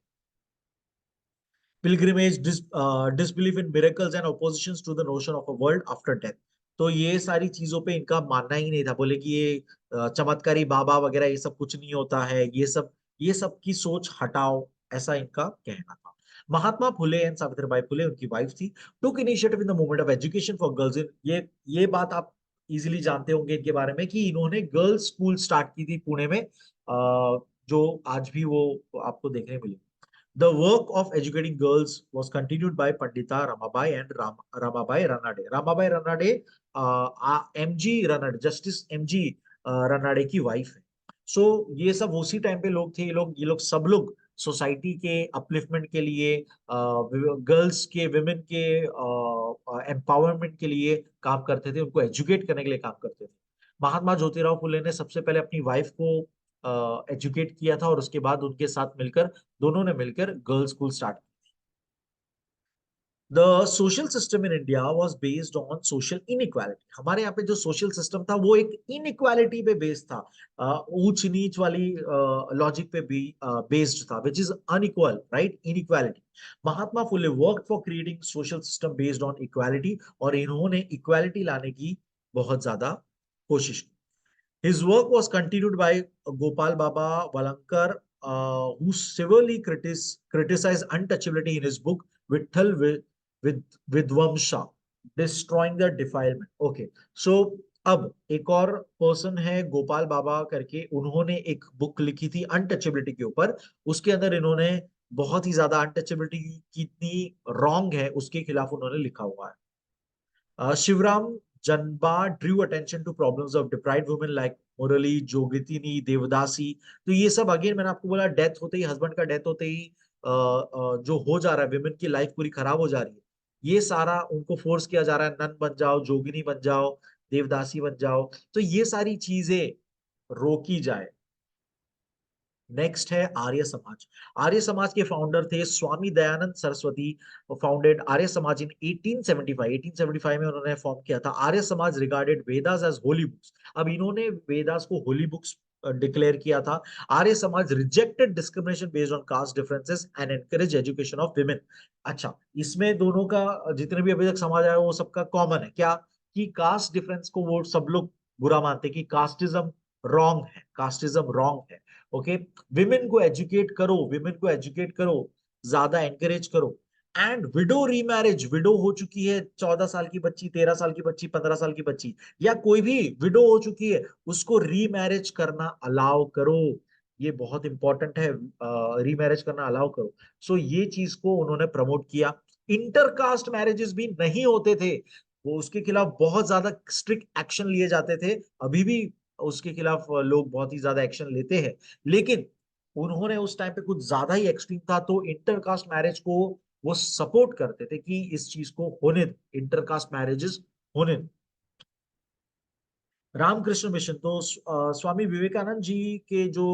pilgrimage, disbelief in miracles and oppositions to the notion of a world after death। तो ये सारी चीजों पे इनका मानना ही नहीं था, बोले कि ये चमत्कारी बाबा वगैरह ये सब कुछ नहीं होता है, ये सब की सोच हटाओ, ऐसा इनका कहना था। महात्मा फुले एंड सावित्रीबाई फुले, उनकी वाइफ थी, took initiative in the movement of education for girls in, ये बात आप इजीली जानते होंगे इनके बारे में कि इन्होंने गर्ल्स स्कूल स्टार्ट की थी पुणे में, जो आज भी वो आपको देखने मिली। The work of educating girls was continued by Pandita Ramabai and Ramabai Ranade. Ramabai Ranade, MG Ranade, justice MG Ranade की वाइफ है। सो ये सब उसी टाइम पे लोग थे, ये लोग सब लोग सोसाइटी के अपलिफ्टमेंट के लिए, गर्ल्स के, विमेन के एम्पावरमेंट के लिए काम करते थे, उनको एजुकेट करने के लिए काम करते थे। महात्मा ज्योतिराव फुले ने सबसे पहले अपनी वाइफ को एजुकेट किया था और उसके बाद उनके साथ मिलकर, दोनों ने मिलकर गर्ल्स स्कूल स्टार्ट की। The social system in India was based on social inequality. हमारे यहाँ पे जो सोशल सिस्टम था वो एक इनइक्वालिटी पे बेस्ड था, ऊंच नीच वाली लॉजिक पे भी बेस्ड था, which is unequal, right, inequality. Mahatma Phule work for creating social system based on equality, और इन्होंने इक्वालिटी लाने की बहुत ज्यादा कोशिश की। His work was continued by Gopal Baba Valankar, who severely criticized untouchability in his book Vitthal with Vidvamsha, destroying the defilement. Okay, so अब एक और पर्सन है गोपाल बाबा करके, उन्होंने एक बुक लिखी थी अनटचेबिलिटी के ऊपर। उसके अंदर इन्होंने बहुत ही ज्यादा अनटचेबिलिटी कितनी रॉन्ग है उसके खिलाफ उन्होंने लिखा हुआ है। Shivram Janba drew attention to problems of deprived women like Murali, Jogitini, Devdasi। तो ये सब अगेन मैंने आपको बोला, डेथ होते ही, हस्बैंड का डेथ होते ही जो हो जा रहा है, विमेन की लाइफ पूरी खराब हो जा रही है, ये सारा उनको फोर्स किया जा रहा है, नन बन जाओ, जोगिनी बन जाओ, देवदासी बन जाओ, तो ये सारी चीजें रोकी जाए। नेक्स्ट है आर्य समाज। आर्य समाज के फाउंडर थे स्वामी दयानंद सरस्वती। फाउंडेड आर्य समाज इन 1875। 1875 में उन्होंने फॉर्म किया था। Arya Samaj regarded Vedas as holy books. अब इन्होंने वेदास को होली बुक्स डिक्लेयर किया था। आर्य समाज rejected discrimination based on cast differences and encourage education of women. अच्छा, इसमें दोनों का जितने भी अभी तक समाज आया वो सबका कॉमन है क्या, कि कास्ट डिफरेंस को वो सब लोग बुरा मानते कि कास्टिज्म रॉन्ग है, कास्टिज्म रॉन्ग है। ओके, विमेन को एजुकेट करो, विमेन को एजुकेट करो, ज्यादा एनकरेज करो। एंड विडो रीमैरिज, विडो हो चुकी है 14 साल की बच्ची, 13 साल की बच्ची, 15 साल की बच्ची, या कोई भी विडो हो चुकी है, उसको रीमैरिज करना अलाउ करो। ये बहुत इंपॉर्टेंट है, रीमैरिज करना अलाउ करो। सो ये चीज को उन्होंने प्रमोट किया। इंटरकास्ट मैरिजेस भी नहीं होते थे, वो उसके खिलाफ बहुत ज्यादा स्ट्रिक्ट एक्शन लिए जाते थे। अभी भी उसके खिलाफ लोग बहुत ही ज्यादा एक्शन लेते हैं, लेकिन उन्होंने उस टाइम पे कुछ ज्यादा ही एक्सट्रीम था, तो इंटरकास्ट मैरिज को वो सपोर्ट करते थे कि इस चीज को होने दो, इंटरकास्ट मैरिजेस होने दो। रामकृष्ण मिशन तो स्वामी विवेकानंद जी के जो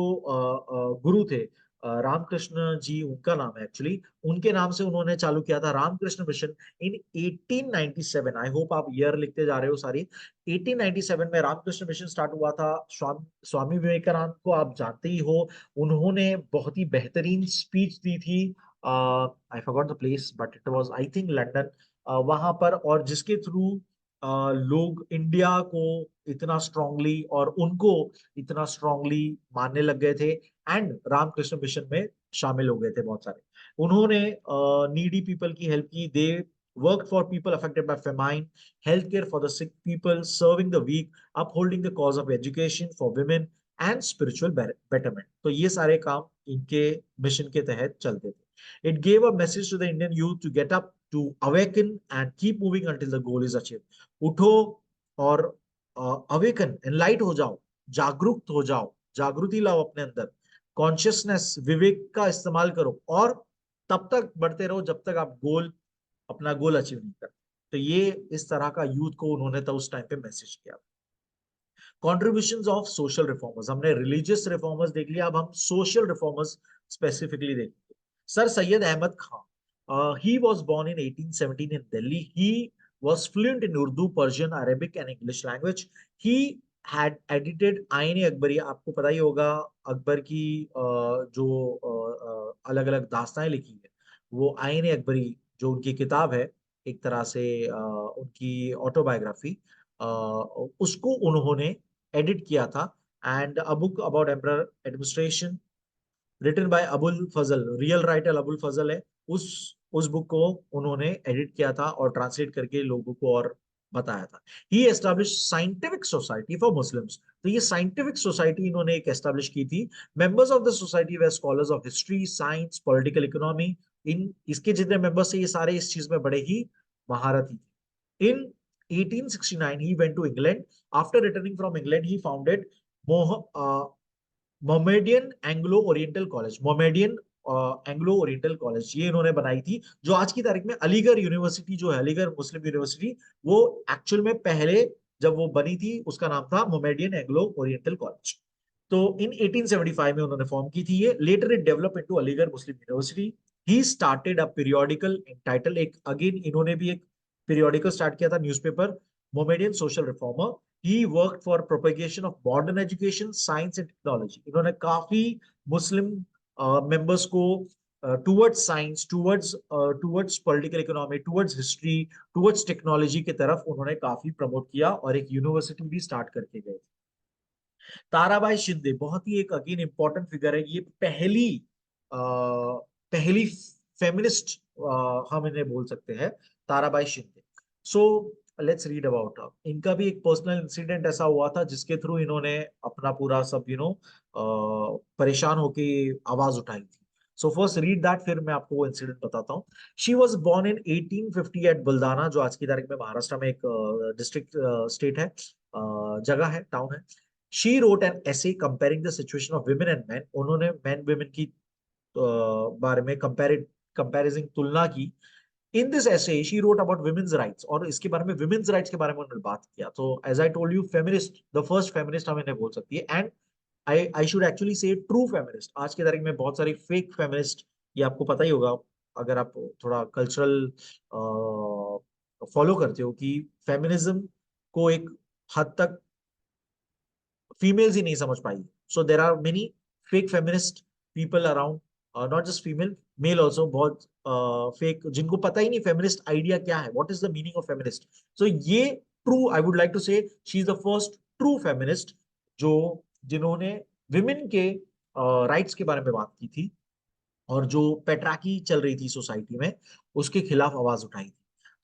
गुरु थे, रामकृष्ण जी उनका नाम है एक्चुअली, उनके नाम से उन्होंने चालू किया था Ramakrishna Mission in 1897। I hope आप ईयर लिखते जा रहे हो सारी। 1897 में रामकृष्ण मिशन स्टार्ट हुआ था। स्वामी विवेकानंद को आप जानते ही हो, उन्होंने बहुत ही बेहतरीन स्पीच दी थी। I forgot the place but it was I think London, वहां पर, और जिसके थ्रू लोग इंडिया को इतना स्ट्रांगली और उनको इतना स्ट्रांगली मानने लग गए थे, एंड रामकृष्ण मिशन में शामिल हो गए थे बहुत सारे। उन्होंने नीडी पीपल की हेल्प की। They work for people affected by famine, health care for the sick people, serving the weak, upholding the cause of education for women and spiritual betterment. तो ये सारे काम इनके मिशन के तहत चलते थे। It gave a message to the Indian youth to get up, to awaken and keep moving until the goal is achieved. उठो और अवेकन, एनलाइट हो जाओ, जागरूक हो जाओ, जागृति लाओ अपने अंदर, कॉन्शियसनेस, विवेक का इस्तेमाल करो, और तब तक बढ़ते रहो जब तक आप अपना गोल अचीव नहीं करते। तो ये इस तरह का यूथ को उन्होंने तो उस टाइम पे मैसेज किया। कॉन्ट्रीब्यूशंस ऑफ सोशल रिफॉर्मर्स, हमने रिलीजियस रिफॉर्मर्स देख लिया, अब हम सोशल रिफॉर्मर्स स्पेसिफिकली देखेंगे। Sir Syed Ahmed Khan, he was born in 1817 in Delhi. He was fluent in Urdu, Persian, Arabic and English language. He had edited आइन अकबरी। आपको पता ही होगा अकबर की जो अलग अलग दास्तानें लिखी है, वो आइन अकबरी जो उनकी किताब है, एक तरह से उनकी ऑटोबायोग्राफी, उसको उन्होंने एडिट किया था। And a book about emperor administration written by Abul Fazal, real writer Abul Fazal है, उस बुक को उन्होंने एडिट किया था और ट्रांसलेट करके लोगों को और बताया था। He establish scientific society for Muslims. तो ये साइंटिफिक सोसाइटी इन्होंने एक एस्टैब्लिश की थी। Members of the society were scholars of history, science, political economy. इन इसके जितने मेंबर्स थे ये सारे इस चीज में बड़े ही महारथी थे। इन 1869 he went to England. After returning from England, he founded Mohammedan Anglo oriental college. Mohammedan Anglo oriental college ये इन्होंने बनाई थी, जो आज की तारीख में अलीगढ़ यूनिवर्सिटी जो है, अलीगढ़ मुस्लिम यूनिवर्सिटी, वो एक्चुअल में पहले जब वो बनी थी उसका नाम था मोमेडियन एंग्लो ओरिएंटल कॉलेज। तो इन 1875 में उन्होंने फॉर्म की थी ये। Later it develop into Aligarh Muslim University. He started a periodical title, एक अगेन इन्होंने भी एक पीरियोडिकल स्टार्ट किया था, newspaper, Mohammedan social reformer. He work for propagation of modern education, science and technology. इन्होंने काफी मुस्लिम मेंबर्स को towards science, towards political economy, towards history, towards technology की तरफ उन्होंने काफी प्रमोट किया और एक यूनिवर्सिटी भी स्टार्ट करके गए। ताराबाई शिंदे बहुत ही एक अगेन इंपॉर्टेंट फिगर है, ये पहली फेमिनिस्ट हम इन्हें बोल सकते हैं, Tarabai Shinde. So let's read about her. इनका भी एक पर्सनल इंसिडेंट ऐसा हुआ था जिसके थ्रू इन्होंने अपना पूरा सब परेशान होके आवाज उठाई थी। सो फर्स्ट रीड दैट, फिर मैं आपको वो इंसिडेंट बताता हूँ। She was born in 1850 at Buldhana, जो आज की तारीख में महाराष्ट्र में एक डिस्ट्रिक्ट स्टेट है, जगह है, टाउन है। She wrote an essay comparing the situation of women and men। उन्होंने मैन वुमेन की बारे में कंपैरिजन तुलना की। In this essay she wrote about women's rights, और इसके बारे में women's राइट्स के बारे में उन्होंने बात किया। तो as I told you, feminist, the first feminist हम इन्हें बोल सकती है। And I should actually say true feminist. आज की तारीख में बहुत सारी फेक फेमिनिस्ट, ये आपको पता ही होगा अगर आप थोड़ा कल्चरल फॉलो करते हो, कि फेमिनिज्म को एक हद तक फीमेल्स ही नहीं समझ पाई। So there are many fake feminist people around, not just female, male also, बहुत फेक, जिनको पता ही नहीं फेमिनिस्ट आइडिया क्या है, what is the meaning of feminist. So ये true, I would like to say she is the first true feminist, जो जिन्होंने विमेन के राइट्स के बारे में बात की थी, और जो पेट्राकी चल रही थी सोसाइटी में उसके खिलाफ आवाज उठाई थी।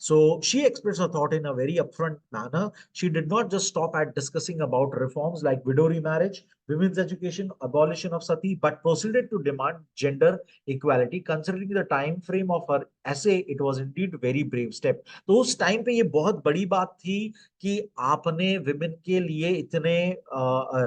So she expressed her thought in a very upfront manner. She did not just stop at discussing about reforms like widow remarriage, women's education, abolition of sati, but proceeded to demand gender equality. Considering the time frame of her essay, it was indeed very brave step. तो उस time पे ये बहुत बड़ी बात थी कि आपने विमेन के लिए इतने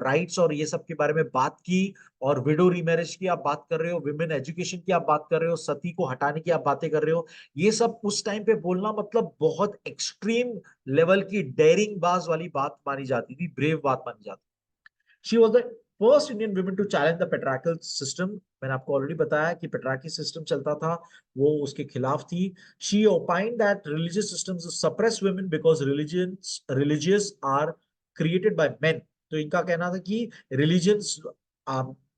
राइट्स और ये सब के बारे में बात की, और विडो रीमैरिज की आप बात कर रहे हो, विमेन एजुकेशन की आप बात कर रहे हो, सती को हटाने की आप बातें कर रहे हो। ये सब उस टाइम पे बोलना मतलब बहुत एक्सट्रीम लेवल की डेयरिंग बाज वाली बात मानी जाती थी, ब्रेव बात मानी जाती थी। She was the first Indian women to challenge the patriarchal system. मैंने आपको ऑलरेडी बताया कि पेट्रार्की सिस्टम चलता था, वो उसके खिलाफ थी। She opined that religious systems suppress women because religious are created by men. तो इनका कहना था कि रिलीजियंस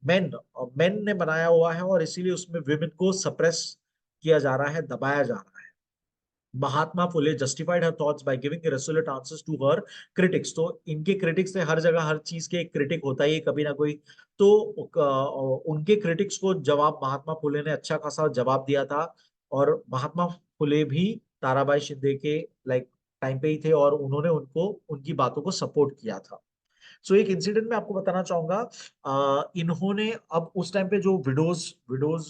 मेन मेन ने बनाया हुआ है, और इसीलिए उसमें विमेन को सप्रेस किया जा रहा है, दबाया जा रहा है। Mahatma Phule justified her thoughts by giving resolute answers to her critics. तो इनके क्रिटिक्स ने, हर जगह हर चीज के एक क्रिटिक होता ही है कभी ना कोई, तो उनके क्रिटिक्स को जवाब महात्मा फुले ने अच्छा खासा जवाब दिया था। और महात्मा फुले भी ताराबाई शिंदे के लाइक टाइम पे ही थे, और उन्होंने उनको उनकी बातों को सपोर्ट किया था। सो एक इंसिडेंट में आपको बताना चाहूंगा, इन्होंने अब उस टाइम पे जो विडोज विडोज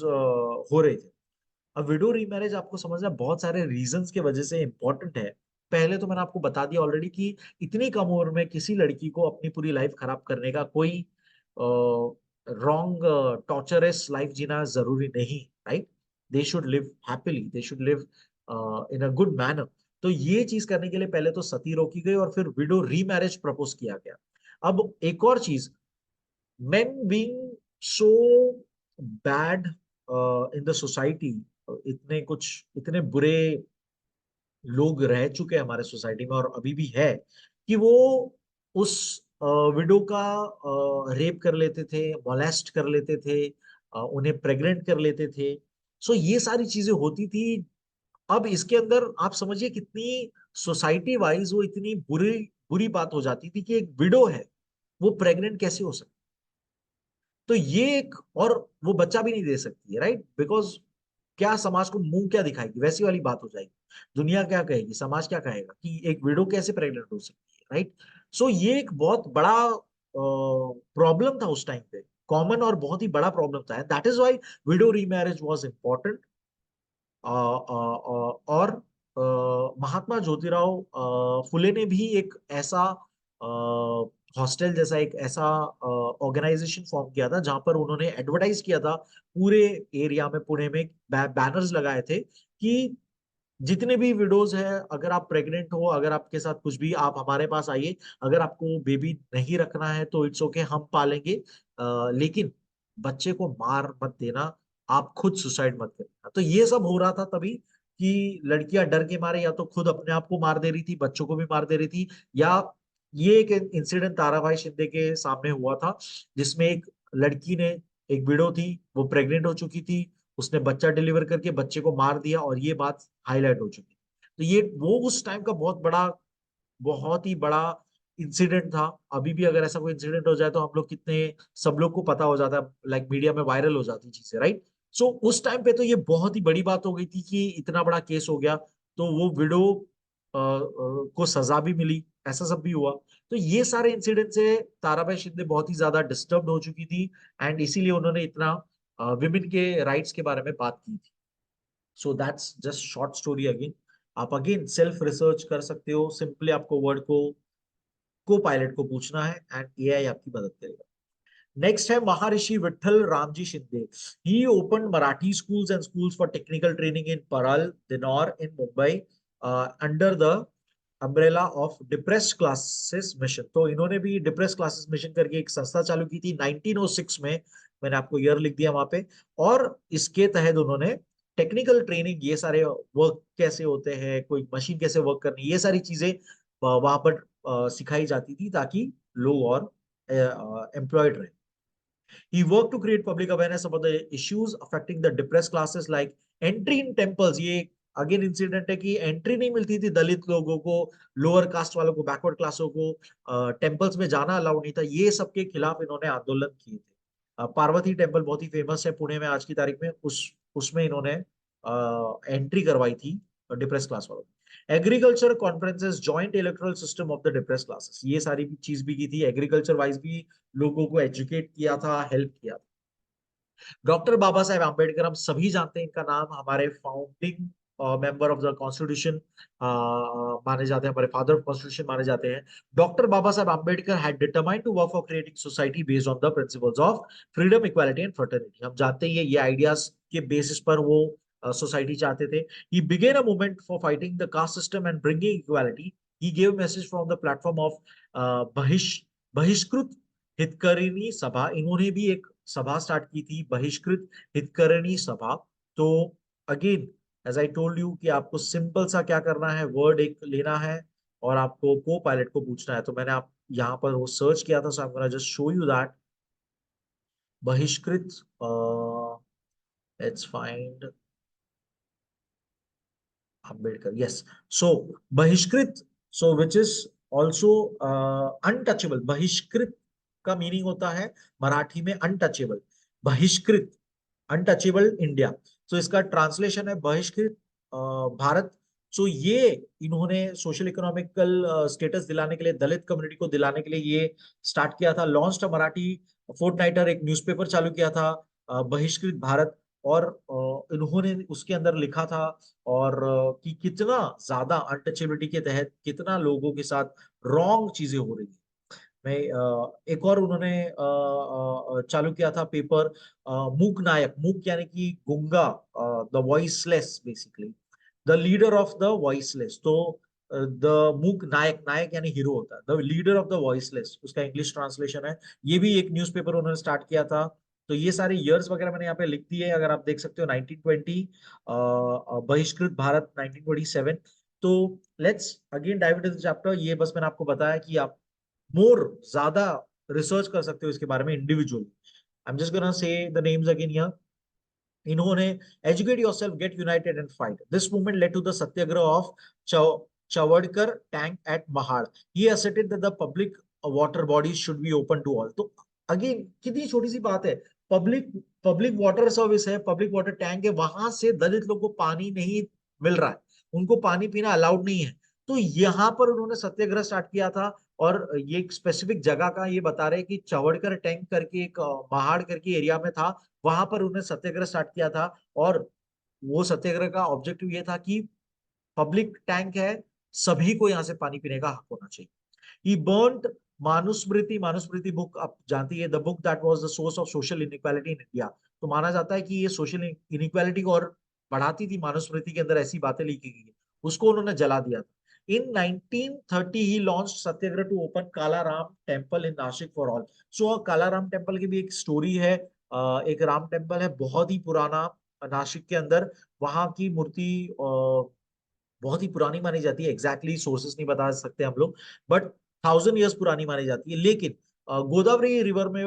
हो रहे थे, अब विडो रीमैरिज आपको समझना बहुत सारे रीजंस के वजह से इंपॉर्टेंट है। पहले तो मैंने आपको बता दिया ऑलरेडी कि इतनी कम उम्र में किसी लड़की को अपनी पूरी लाइफ खराब करने का कोई रॉन्ग टॉर्चरस लाइफ जीना जरूरी नहीं, right. They should live happily, they should live in a good manner. तो ये चीज करने के लिए पहले तो सती रोकी गई, और फिर विडो रीमैरिज प्रपोज किया गया। अब एक और चीज, men being so bad in the society, इतने कुछ इतने बुरे लोग रह चुके हैं हमारे सोसाइटी में और अभी भी है, कि वो उस विडो का रेप कर लेते थे, मोलेस्ट कर लेते थे, उन्हें प्रेग्नेंट कर लेते थे। सो ये सारी चीजें होती थी। अब इसके अंदर आप समझिए कितनी सोसाइटी वाइज वो इतनी बुरी बुरी बात हो जाती थी कि एक विडो है, वो प्रेग्नेंट कैसे हो सकती। तो ये एक, और वो बच्चा भी नहीं दे सकती है, राइट, बिकॉज क्या समाज को मुंह क्या दिखाएगी, वैसी वाली बात हो जाएगी। दुनिया क्या कहेगी, समाज क्या कहेगा कि एक विडो कैसे प्रेग्नेंट हो सकती है, राइट। सो ये एक बहुत बड़ा प्रॉब्लम था उस टाइम पे, कॉमन और बहुत ही बड़ा प्रॉब्लम था। That is why widow remarriage was important. और महात्मा ज्योतिराव फुले ने भी एक ऐसा हॉस्टल जैसा, एक ऐसा ऑर्गेनाइजेशन फॉर्म किया था, जहां पर उन्होंने एडवर्टाइज किया था पूरे एरिया में, पुणे में बैनर्स लगाए थे कि जितने भी विडोज हैं, अगर आप प्रेग्नेंट हो, अगर आपके साथ कुछ भी, आप हमारे पास आइए। अगर आपको बेबी नहीं रखना है तो इट्स ओके, हम पालेंगे, लेकिन बच्चे को मार मत देना, आप खुद सुसाइड मत करिएगा। तो ये सब हो रहा था तभी कि लड़कियां डर के मारे या तो खुद अपने आप को मार दे रही थी, बच्चों को भी मार दे रही थी, या ये एक इंसिडेंट ताराबाई शिंदे के सामने हुआ था जिसमें एक लड़की ने, एक विडो थी, वो प्रेग्नेंट हो चुकी थी, उसने बच्चा डिलीवर करके बच्चे को मार दिया और ये बात हाईलाइट हो चुकी। तो ये वो उस टाइम का बहुत ही बड़ा इंसिडेंट था। अभी भी अगर ऐसा कोई इंसिडेंट हो जाए तो हम लोग कितने, सब लोग को पता हो जाता है, लाइक मीडिया में वायरल हो जाती चीजें, राइट। सो उस टाइम पे तो ये बहुत ही बड़ी बात हो गई थी कि इतना बड़ा केस हो गया। तो वो विडो को सजा भी मिली, ऐसा सब भी हुआ। तो ये सारे इंसिडेंट से ताराबाई शिंदे बहुत ही ज्यादा डिस्टर्ब हो चुकी थी, एंड इसीलिए उन्होंने इतना विमेन के राइट्स के बारे में बात की थी। So that's just short story again. आप अगेन सेल्फ रिसर्च कर सकते हो, सिंपली आपको वर्ड को पायलट को पूछना है एंड एआई आपकी मदद करेगा। नेक्स्ट है Maharshi Vitthal Ramji Shinde. He open Marathi schools and schools for technical training in Parel, दिनौर in Mumbai, under the umbrella of depressed classes mission. तो इन्होंने भी डिप्रेस्ड क्लासेस मिशन करके एक संस्था चालू की थी 1906 में। मैंने आपको ईयर लिख दिया वहां पे। और इसके तहत उन्होंने टेक्निकल ट्रेनिंग, ये सारे वर्क कैसे होते हैं, कोई मशीन कैसे वर्क करनी, ये सारी चीजें वहां पर सिखाई जाती थी ताकि लोग और एम्प्लॉयड रहे। He worked to create public awareness about the issues affecting the depressed classes like entry in temples। ये अगेन इंसिडेंट है कि एंट्री नहीं मिलती थी दलित लोगों को, लोअर कास्ट वालों को, बैकवर्ड क्लासों को, टेम्पल्स में जाना अलाउड नहीं था। ये सबके खिलाफ इन्होंने आंदोलन किए थे। पार्वती टेम्पल बहुत ही फेमस है पुणे में आज की तारीख में, उस उसमें इन्होंने एंट्री करवाई थी डिप्रेस क्लास वालों। Agriculture conferences, joint electoral system of the depress classes, ये सारी भी चीज भी की थी। एग्रीकल्चर वाइज भी लोगों को एजुकेट किया था, हेल्प किया था। डॉक्टर बाबा साहेब आम्बेडकर, हम सभी जानते हैं इनका नाम, हमारे founding member of the constitution माने जाते हैं, हमारे फादर ऑफ कॉन्स्टिट्यूशन माने जाते हैं। Doctor Baba Saheb Ambedkar had determined to work for creating society based on the principles of freedom, equality and fraternity. हम जानते हैं ये आइडियाज के बेसिस पर वो सोसाइटी चाहते थे। ही begin a movement for fighting the caste system and bringing equality. He gave message from the platform of बहिष्कृत हितकारिणी सभा। इन्होंने भी एक सभा स्टार्ट की थी, बहिष्कृत हितकारिणी सभा। तो again as I told you कि आपको सिंपल सा क्या करना है, वर्ड एक लेना है और आपको को पायलट को पूछना है। तो मैंने आप यहाँ पर वो सर्च किया था, so I am gonna just show you that. Bahishkrit, let's find Ambedkar, yes. So, बहिष्कृत, so which is also untouchable। बहिष्कृत का मीनिंग होता है मराठी में अनटचेबल, बहिष्कृत, अनटचेबल इंडिया। तो इसका ट्रांसलेशन है बहिष्कृत भारत। सो ये इन्होंने सोशल इकोनॉमिकल स्टेटस दिलाने के लिए, दलित कम्युनिटी को दिलाने के लिए ये स्टार्ट किया था। लॉन्च मराठी फोर्टनाइटर, एक न्यूज़पेपर चालू किया था, बहिष्कृत भारत। और इन्होंने उसके अंदर लिखा था और कि कितना ज्यादा अनटचेबिलिटी के तहत कितना लोगों के साथ रॉन्ग चीजें हो रही है। मैं एक और उन्होंने चालू किया था पेपर, मूक नायक, मूक यानी कि गूंगा, the voiceless basically, the leader of the voiceless. तो द मूक नायक, नायक यानी हीरो होता है, the leader of the voiceless उसका इंग्लिश ट्रांसलेशन है। ये भी एक न्यूज़पेपर उन्होंने स्टार्ट किया था। तो ये सारे इयर्स वगैरह मैंने यहाँ पे लिख दिए, अगर आप देख सकते हो 1920, बहिष्कृत भारत 1927। तो let's again dive into the chapter. ये बस मैंने आपको बताया कि आप मोर ज्यादा रिसर्च कर सकते हो इसके बारे में individually. I am just gonna say the names again here. इन्होंने educate yourself, get united and fight. This movement led to the satyagraha of Chavdar tank at Mahad. He asserted that the public water bodies should be open to all। तो again कितनी छोटी सी बात है, public public water service है, public water tank है, वहां से दलित लोग को पानी नहीं मिल रहा है, उनको पानी पीना अलाउड नहीं है। तो यहाँ पर उन्होंने सत्याग्रह स्टार्ट किया था। और ये एक स्पेसिफिक जगह का ये बता रहे हैं कि चवड़कर टैंक करके एक महाड़ करके एरिया में था, वहां पर उन्होंने सत्याग्रह स्टार्ट किया था। और वो सत्याग्रह का ऑब्जेक्टिव ये था कि पब्लिक टैंक है, सभी को यहाँ से पानी पीने का हक होना चाहिए। ही बर्न्ड मानुस्मृति। मानुस्मृति बुक आप जानती है, the book that was the source of social inequality in India. तो माना जाता है कि ये सोशल इनइक्वालिटी को और बढ़ाती थी, मानुस्मृति के अंदर ऐसी बातें लिखी गई है, उसको उन्होंने जला दिया था। In 1930 he launch satyagraha to open Kalaram temple in Nashik for all. So Kalaram temple की भी एक स्टोरी है। एक राम टेम्पल है बहुत ही पुराना नासिक के अंदर। वहां की मूर्ति बहुत ही पुरानी मानी जाती है, एग्जैक्टली सोर्सेस नहीं बता सकते हम लोग, बट 1000 years पुरानी मानी जाती है। लेकिन गोदावरी रिवर में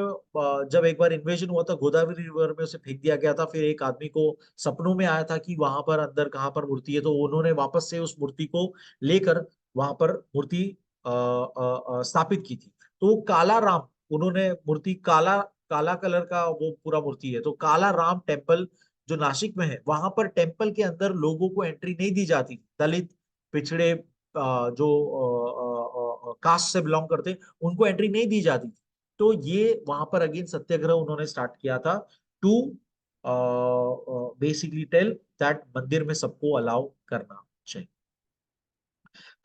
जब एक बार इन्वेजन हुआ था, गोदावरी रिवर में उसे फेंक दिया गया था। फिर एक आदमी को सपनों में आया था कि वहां पर अंदर कहाँ पर मूर्ति है, तो उन्होंने वापस से उस मूर्ति को लेकर वहां पर मूर्ति स्थापित की थी। तो काला राम, उन्होंने मूर्ति काला काला कलर का वो पूरा मूर्ति है, तो काला राम टेम्पल जो नासिक में है, वहां पर टेम्पल के अंदर लोगों को एंट्री नहीं दी जाती। दलित, पिछड़े, जो कास्ट से बिलोंग करते, उनको एंट्री नहीं दी जाती। तो ये वहां पर अगेन सत्याग्रह उन्होंने स्टार्ट किया था, टू बेसिकली टेल दैट मंदिर में सबको अलाउ करना चाहिए।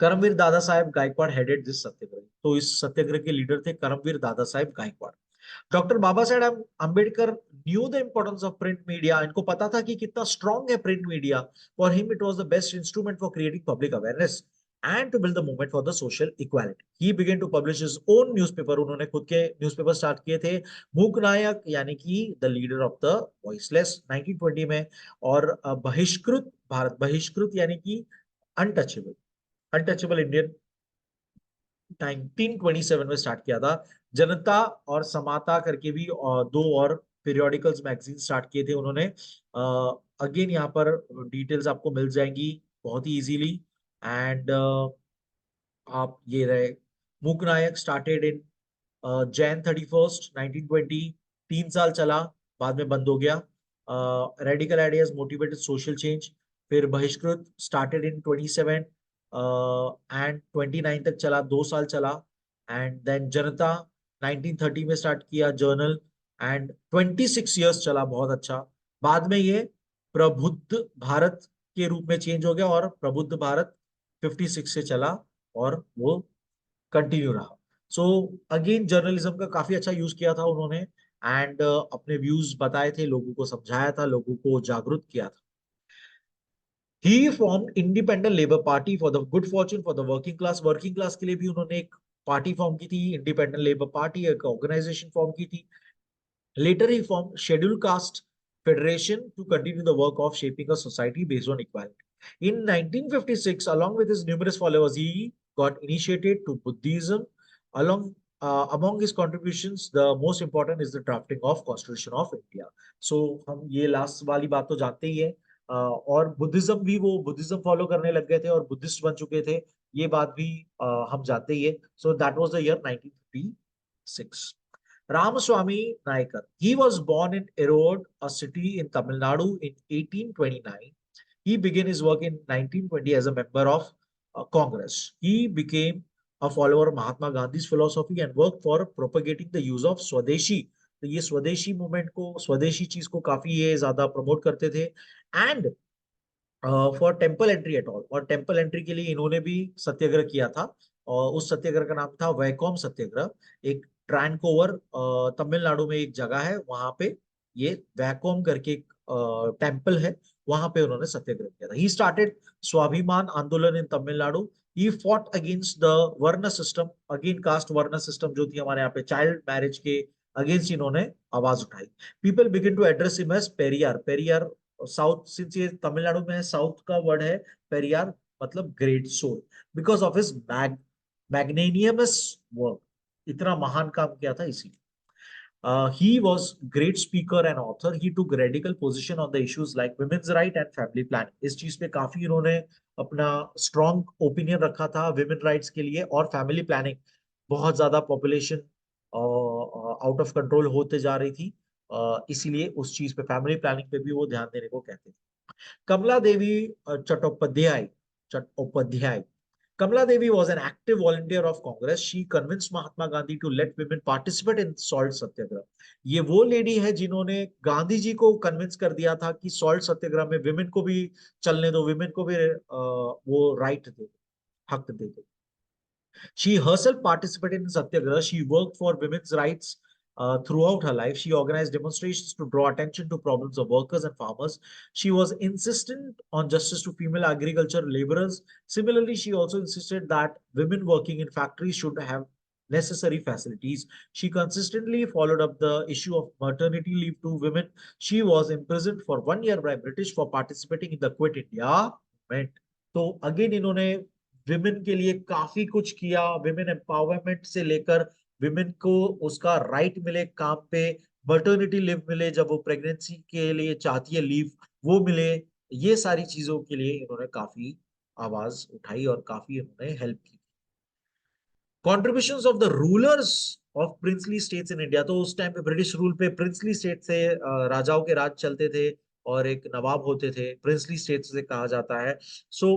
Karmaveer Dada Saheb Gaikwad headed this satyagraha. तो इस सत्याग्रह के लीडर थे Karmaveer Dada Saheb Gaikwad. Doctor Baba Saheb Ambedkar knew the importance of print media. इनको पता था कि कितना स्ट्रांग है print media. For him it was the best instrument for creating public awareness and to build the movement for the social equality. He began to publish his own newspaper. उन्होंने खुद के newspaper start किए थे। मूक नायक यानी कि the leader of the voiceless 1920 में। और बहिष्कृत भारत, बहिष्कृत यानी कि अनटचेबल, अनटचेबल इंडियन 1927 में स्टार्ट किया था। जनता और समाता करके भी दो और पीरियोडिकल्स मैगजीन स्टार्ट किए थे उन्होंने। अगेन यहाँ पर डिटेल्स आपको मिल जाएंगी बहुत ही इजीली। एंड आप ये रहे, मूक नायक स्टार्टेड इन Jan 31st 1920। 3 साल चला, बाद में बंद हो गया। Radical ideas motivated social change. फिर बहिष्कृत स्टार्टेड इन 27 एंड 29 तक चला, 2 साल चला। एंड देन जनता 1930 में स्टार्ट किया जर्नल, एंड 26 years चला, बहुत अच्छा। बाद में ये प्रबुद्ध भारत के रूप में चेंज हो गया, और प्रबुद्ध भारत 56 से चला, और वो कंटिन्यू रहा। सो अगेन जर्नलिज्म का काफी अच्छा यूज किया था उन्होंने। एंड अपने व्यूज बताए थे, लोगों को समझाया था, लोगों को जागरूक किया था। He form independent labour party for the good fortune for the working class. Working class के लिए भी उन्होंने एक पार्टी फॉर्म की थी, इंडिपेंडेंट लेबर पार्टी, एक ऑर्गेनाइजेशन फॉर्म की थी। Later, he formed Scheduled Caste Federation to continue the work of shaping a society based on equality. In 1956, along with his numerous followers, he got initiated to Buddhism. Among his contributions, the most important is the drafting of Constitution of India. So, हम ये last वाली बात तो जानते ही है। और Buddhism भी, वो बुद्धिज्म फॉलो करने लग गए थे और बुद्धिस्ट बन चुके थे, ये बात भी हम जानते ही है। So that was the year 1956। Ramaswamy Naicker. He was born in Erode, a city in Tamil Nadu, in 1829. He began his work in 1920 as a member of Congress. He became a follower of Mahatma Gandhi's philosophy and worked for propagating the use of Swadeshi. तो ये स्वदेशी movement को, स्वदेशी चीज को काफी ये ज्यादा प्रमोट करते थे। And for temple entry at all, और टेम्पल एंट्री के लिए इन्होंने भी सत्याग्रह किया था। और उस सत्याग्रह का नाम था वैकोम सत्याग्रह। एक ट्रांकोवर तमिलनाडु में एक जगह है, वहां पे ये वैकोम करके एक टेम्पल है, वहां पे उन्होंने सत्याग्रह किया था। ही started Swabhiman Andolan in Tamil Nadu. He fought against the varna system, again caste varna system जो थी हमारे यहाँ पे, चाइल्ड मैरिज के अगेंस्ट इन्होंने आवाज उठाई। People begin to address him as Periyar. Periyar south, since ये तमिलनाडु में है, साउथ का वर्ड है पेरियार, मतलब great soul, because of his magnanimous work. इतना महान काम किया था इसीलिए। He was great speaker and author. He took radical position on the issues like women's right and family planning. इस चीज पे काफी इन्होंने अपना स्ट्रॉन्ग ओपिनियन रखा था विमेन राइट्स के लिए, और फैमिली प्लानिंग। बहुत ज्यादा पॉपुलेशन आउट ऑफ कंट्रोल होते जा रही थी, इसीलिए उस चीज पे, फैमिली प्लानिंग पे भी वो ध्यान देने को कहते थे। कमला देवी Chattopadhyay, Chattopadhyay Kamala Devi was an active volunteer of Congress. She convinced Mahatma Gandhi to let women participate in salt satyagrah. ये वो लेडी है जिन्होंने गांधी जी को कन्विंस कर दिया था कि सॉल्ट सत्याग्रह में विमेन को भी चलने दो, विमेन को भी वो राइट दे दो, हक दे दो। She herself participated in Satyagraha. She worked for women's rights throughout her life. She organized demonstrations to draw attention to problems of workers and farmers. She was insistent on justice to female agriculture laborers. Similarly, she also insisted that women working in factories should have necessary facilities. She consistently followed up the issue of maternity leave to women. She was imprisoned for 1 year by British for participating in the Quit India movement. तो again इन्होंने women के लिए काफी कुछ किया, women empowerment से लेकर women को उसका राइट मिले काम पे, मटर्निटी लीव मिले जब वो प्रेगनेंसी के लिए चाहती है लीव, वो मिले, ये सारी चीजों के लिए इन्होंने काफी आवाज उठाई और काफी इन्होंने हेल्प की। Contributions of the rulers of princely states in India, तो उस टाइम पे ब्रिटिश रूल पे प्रिंसली स्टेट से राजाओं के राज चलते थे और एक नवाब होते थे, प्रिंसली स्टेट से कहा जाता है। सो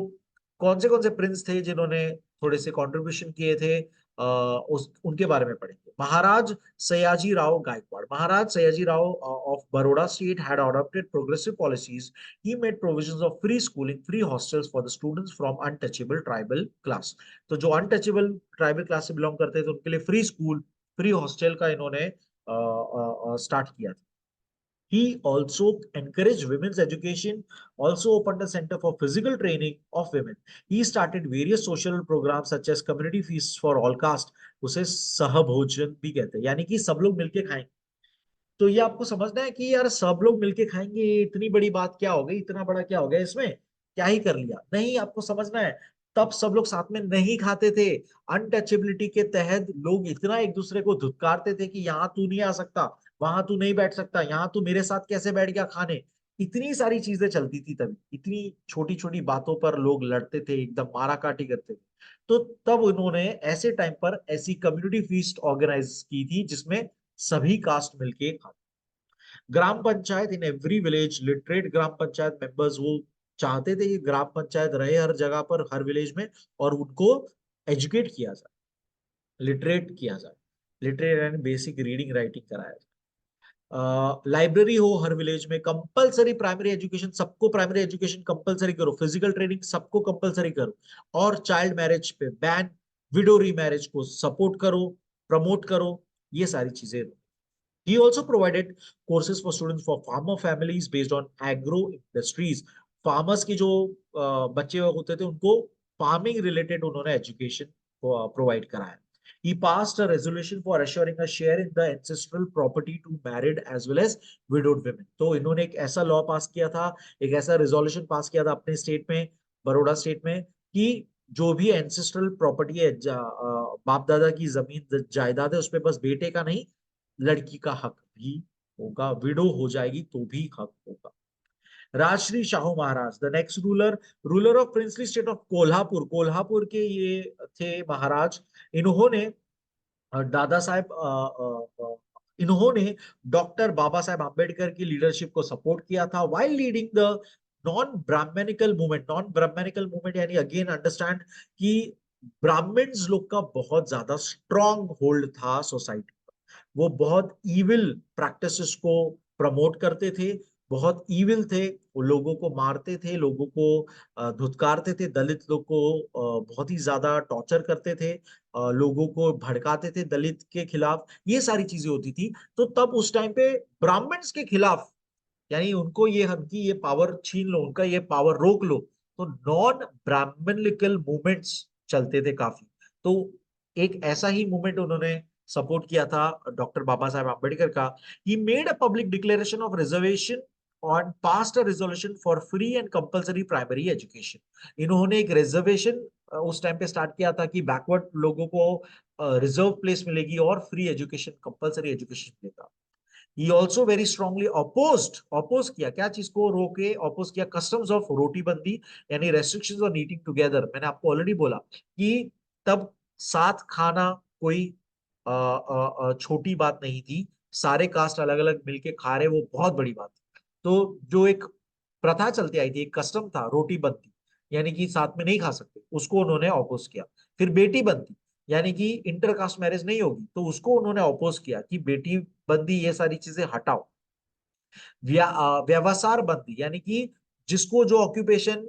कौन से प्रिंस थे जिन्होंने थोड़े से कंट्रीब्यूशन किए थे, उस उनके बारे में पढ़ेंगे। Maharaj Sayaji Rao Gaikwad, Maharaj Sayaji Rao of Baroda state had adopted progressive policies. He made provisions of free schooling, free hostels for the students from untouchable tribal class. तो जो अनटचेबल ट्राइबल क्लास से बिलोंग करते थे उनके लिए फ्री स्कूल, फ्री हॉस्टल का इन्होंने स्टार्ट किया था। He also encouraged women's education, also opened a center for physical training of women. He started various social programs such as community feasts for all caste, उसे सहभोजन भी कहते हैं, यानी कि सब लोग मिलके खाएंगे। तो ये आपको समझना है कि यार सब लोग मिलके खाएंगे, इतनी बड़ी बात क्या हो गई, इतना बड़ा क्या हो गया इसमें, क्या ही कर लिया, नहीं, आपको समझना है तब सब लोग साथ में नहीं खाते थे। अनटचेबिलिटी के तहत लोग इतना एक दूसरे को धुतकारते थे कि यहाँ तू नहीं आ सकता, वहां तू नहीं बैठ सकता, यहाँ तू मेरे साथ कैसे बैठ गया खाने। इतनी सारी चीजें चलती थी तभी, इतनी छोटी छोटी बातों पर लोग लड़ते थे, एकदम मारा काटी करते थे। तो तब उन्होंने ऐसे टाइम पर ऐसी कम्युनिटी फीस्ट ऑर्गेनाइज की थी जिसमें सभी कास्ट मिलके खाते। Gram panchayat in every village, literate gram panchayat members, वो चाहते थे कि ग्राम पंचायत रहे हर जगह पर, हर विलेज में, और उनको एजुकेट किया जाए, लिटरेट किया जाए, literate and basic reading writing कराया जाए। लाइब्रेरी हो हर विलेज में, कंपलसरी प्राइमरी एजुकेशन, सबको प्राइमरी एजुकेशन कंपलसरी करो, फिजिकल ट्रेनिंग सबको कंपलसरी करो, और चाइल्ड मैरिज पे बैन, विडो रीमैरिज को सपोर्ट करो, प्रमोट करो, ये सारी चीजें। He also provided courses for students for farmer families based on agro industries. Farmers की जो बच्चे होते थे उनको फार्मिंग रिलेटेड उन्होंने एजुकेशन प्रोवाइड कराया। He passed a resolution for assuring a share in the ancestral property to married as well as widowed women. तो इन्होंने एक ऐसा लॉ पास किया था, एक ऐसा रिजोल्यूशन पास किया था अपने स्टेट में, बड़ौदा स्टेट में, कि जो भी एंसेस्ट्रल प्रॉपर्टी है, बाप दादा की जमीन जायदाद है, उसपे बस बेटे का नहीं, लड़की का हक भी होगा, विडो हो जाएगी तो भी हक होगा। Rajarshi Shahu Maharaj, the next ruler, ruler of princely state of Kolhapur, Kolhapur के ये थे महाराज। इन्होंने दादा साहेब इन्होंने डॉक्टर बाबा साहेब आम्बेडकर की लीडरशिप को सपोर्ट किया था while leading the non Brahminical movement. Non Brahminical movement यानी अगेन अंडरस्टैंड कि ब्राह्मण्स लोग का बहुत ज्यादा स्ट्रॉन्ग होल्ड था सोसाइटी, वो बहुत इविल प्रैक्टिसेस को प्रमोट करते थे, बहुत इविल थे, वो लोगों को मारते थे, लोगों को धुतकारते थे, दलित लोग को बहुत ही ज्यादा टॉर्चर करते थे, लोगों को भड़काते थे दलित के खिलाफ, ये सारी चीजें होती थी। तो तब उस टाइम पे ब्राह्मण्स के खिलाफ, यानी उनको ये, उनकी ये पावर छीन लो, उनका ये पावर रोक लो, तो नॉन ब्राह्मणिकल मूवमेंट्स चलते थे काफी। तो एक ऐसा ही मूवमेंट उन्होंने सपोर्ट किया था डॉक्टर बाबा साहेब आम्बेडकर का। He made a public declaration of reservation और passed a resolution for free and compulsory primary education. इन्होंने एक रिजर्वेशन उस टाइम पे स्टार्ट किया था कि बैकवर्ड लोगों को रिजर्व प्लेस मिलेगी और फ्री एजुकेशन, कंपलसरी एजुकेशन मिलेगा। He also very strongly opposed किया, क्या चीज को रोके, अपोज किया, कस्टम्स ऑफ रोटी बंदी, यानी रेस्ट्रिक्शंस ऑन ईटिंग टुगेदर। मैंने आपको ऑलरेडी बोला कि तब साथ खाना कोई छोटी बात नहीं थी, सारे कास्ट अलग अलग मिलके खा रहे, वो बहुत बड़ी बात थी। तो जो एक प्रथा चलती आई थी, एक कस्टम था रोटी बंदी, यानी कि साथ में नहीं खा सकते, उसको उन्होंने अपोज किया। फिर बेटी बंदी, यानी कि इंटरकास्ट मैरिज नहीं होगी, तो उसको उन्होंने अपोज किया कि बेटी बंदी, ये सारी चीजें हटाओ। व्यवसार बंदी, यानी कि जिसको जो ऑक्यूपेशन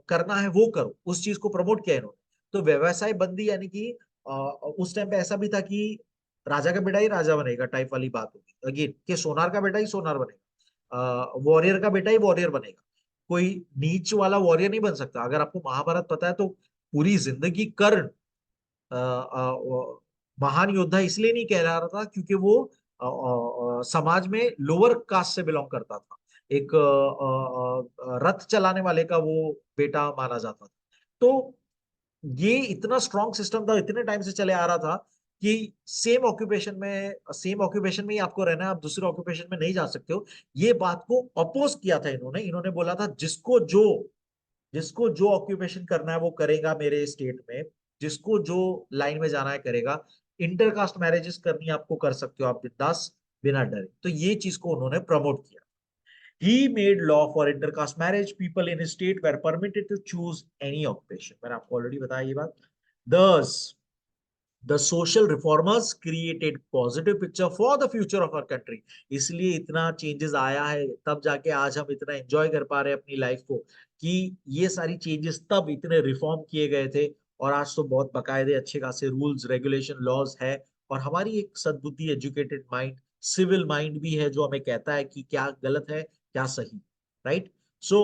करना है वो करो, उस चीज को प्रमोट किया इन्होंने। तो व्यवसाय बंदी, यानी कि उस टाइम पे ऐसा भी था कि राजा का बेटा ही राजा बनेगा टाइप वाली बात होगी, अगेन कि सोनार का बेटा ही सोनार बनेगा, वॉरियर का बेटा ही वॉरियर बनेगा, कोई नीच वाला वॉरियर नहीं बन सकता। अगर आपको महाभारत पता है तो पूरी जिंदगी कर्ण, महान योद्धा इसलिए नहीं कह रहा था क्योंकि वो समाज में लोअर कास्ट से बिलोंग करता था। एक रथ चलाने वाले का वो बेटा माना जाता था। तो ये इतना स्ट्रॉन्ग सिस्टम था, इतने टाइम से चले आ रहा था कि सेम ऑक्यूपेशन में ही आपको रहना है, आप दूसरे ऑक्यूपेशन में नहीं जा सकते हो। ये बात को अपोज किया था इन्होंने। इन्होंने बोला था जिसको जो ऑक्यूपेशन करना है वो करेगा मेरे स्टेट में, जिसको जो लाइन में जाना है करेगा। इंटरकास्ट मैरिजेस करनी है आपको, कर सकते हो आप बिंदास, बिना डरे। तो ये चीज को उन्होंने प्रमोट किया। He made law for intercaste marriage. People in his state were permitted to choose any occupation. मैंने आपको ऑलरेडी बताया ये बात। Thus, the social reformers created positive picture for the future of our country. इसलिए इतना changes आया है, तब जाके आज हम इतना एंजॉय कर पा रहे हैं अपनी लाइफ को, कि ये सारी चेंजेस तब इतने रिफॉर्म किए गए थे। और आज तो बहुत बकायदे अच्छे खासे रूल्स रेगुलेशन लॉज है। और हमारी एक सद्बुद्धि एजुकेटेड माइंड, सिविल माइंड भी है, जो हमें कहता है कि क्या गलत है क्या सही, right. So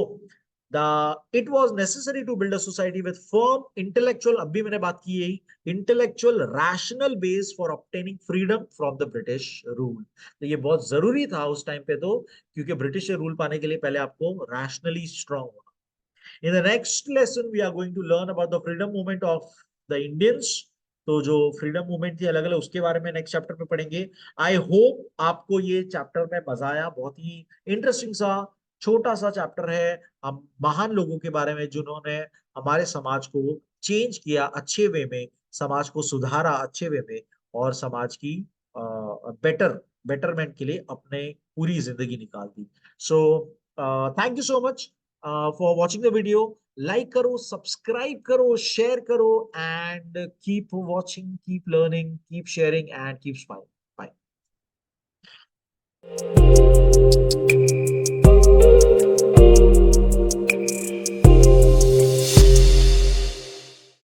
it was necessary to build a society with firm intellectual, अब भी मैंने बात की यही, intellectual rational base for obtaining freedom from the British rule. तो ये बहुत जरूरी था उस टाइम पे, तो क्योंकि ब्रिटिश से रूल पाने के लिए पहले आपको रैशनली स्ट्रांग होना। In the next lesson we are going to learn about the freedom movement of the Indians. तो जो फ्रीडम मूवमेंट थी अलग अलग, उसके बारे में नेक्स्ट चैप्टर में पढ़ेंगे। आई होप आपको ये चैप्टर में मजा आया। बहुत ही इंटरेस्टिंग सा छोटा सा चैप्टर है, हम महान लोगों के बारे में जिन्होंने हमारे समाज को चेंज किया अच्छे वे में, समाज को सुधारा अच्छे वे में, और समाज की बेटरमेंट के लिए अपने पूरी जिंदगी निकाल दी। So thank you so much for watching the video. Like करो, सब्सक्राइब करो, शेयर करो, and keep watching, keep learning, keep sharing and keep smiling. Bye.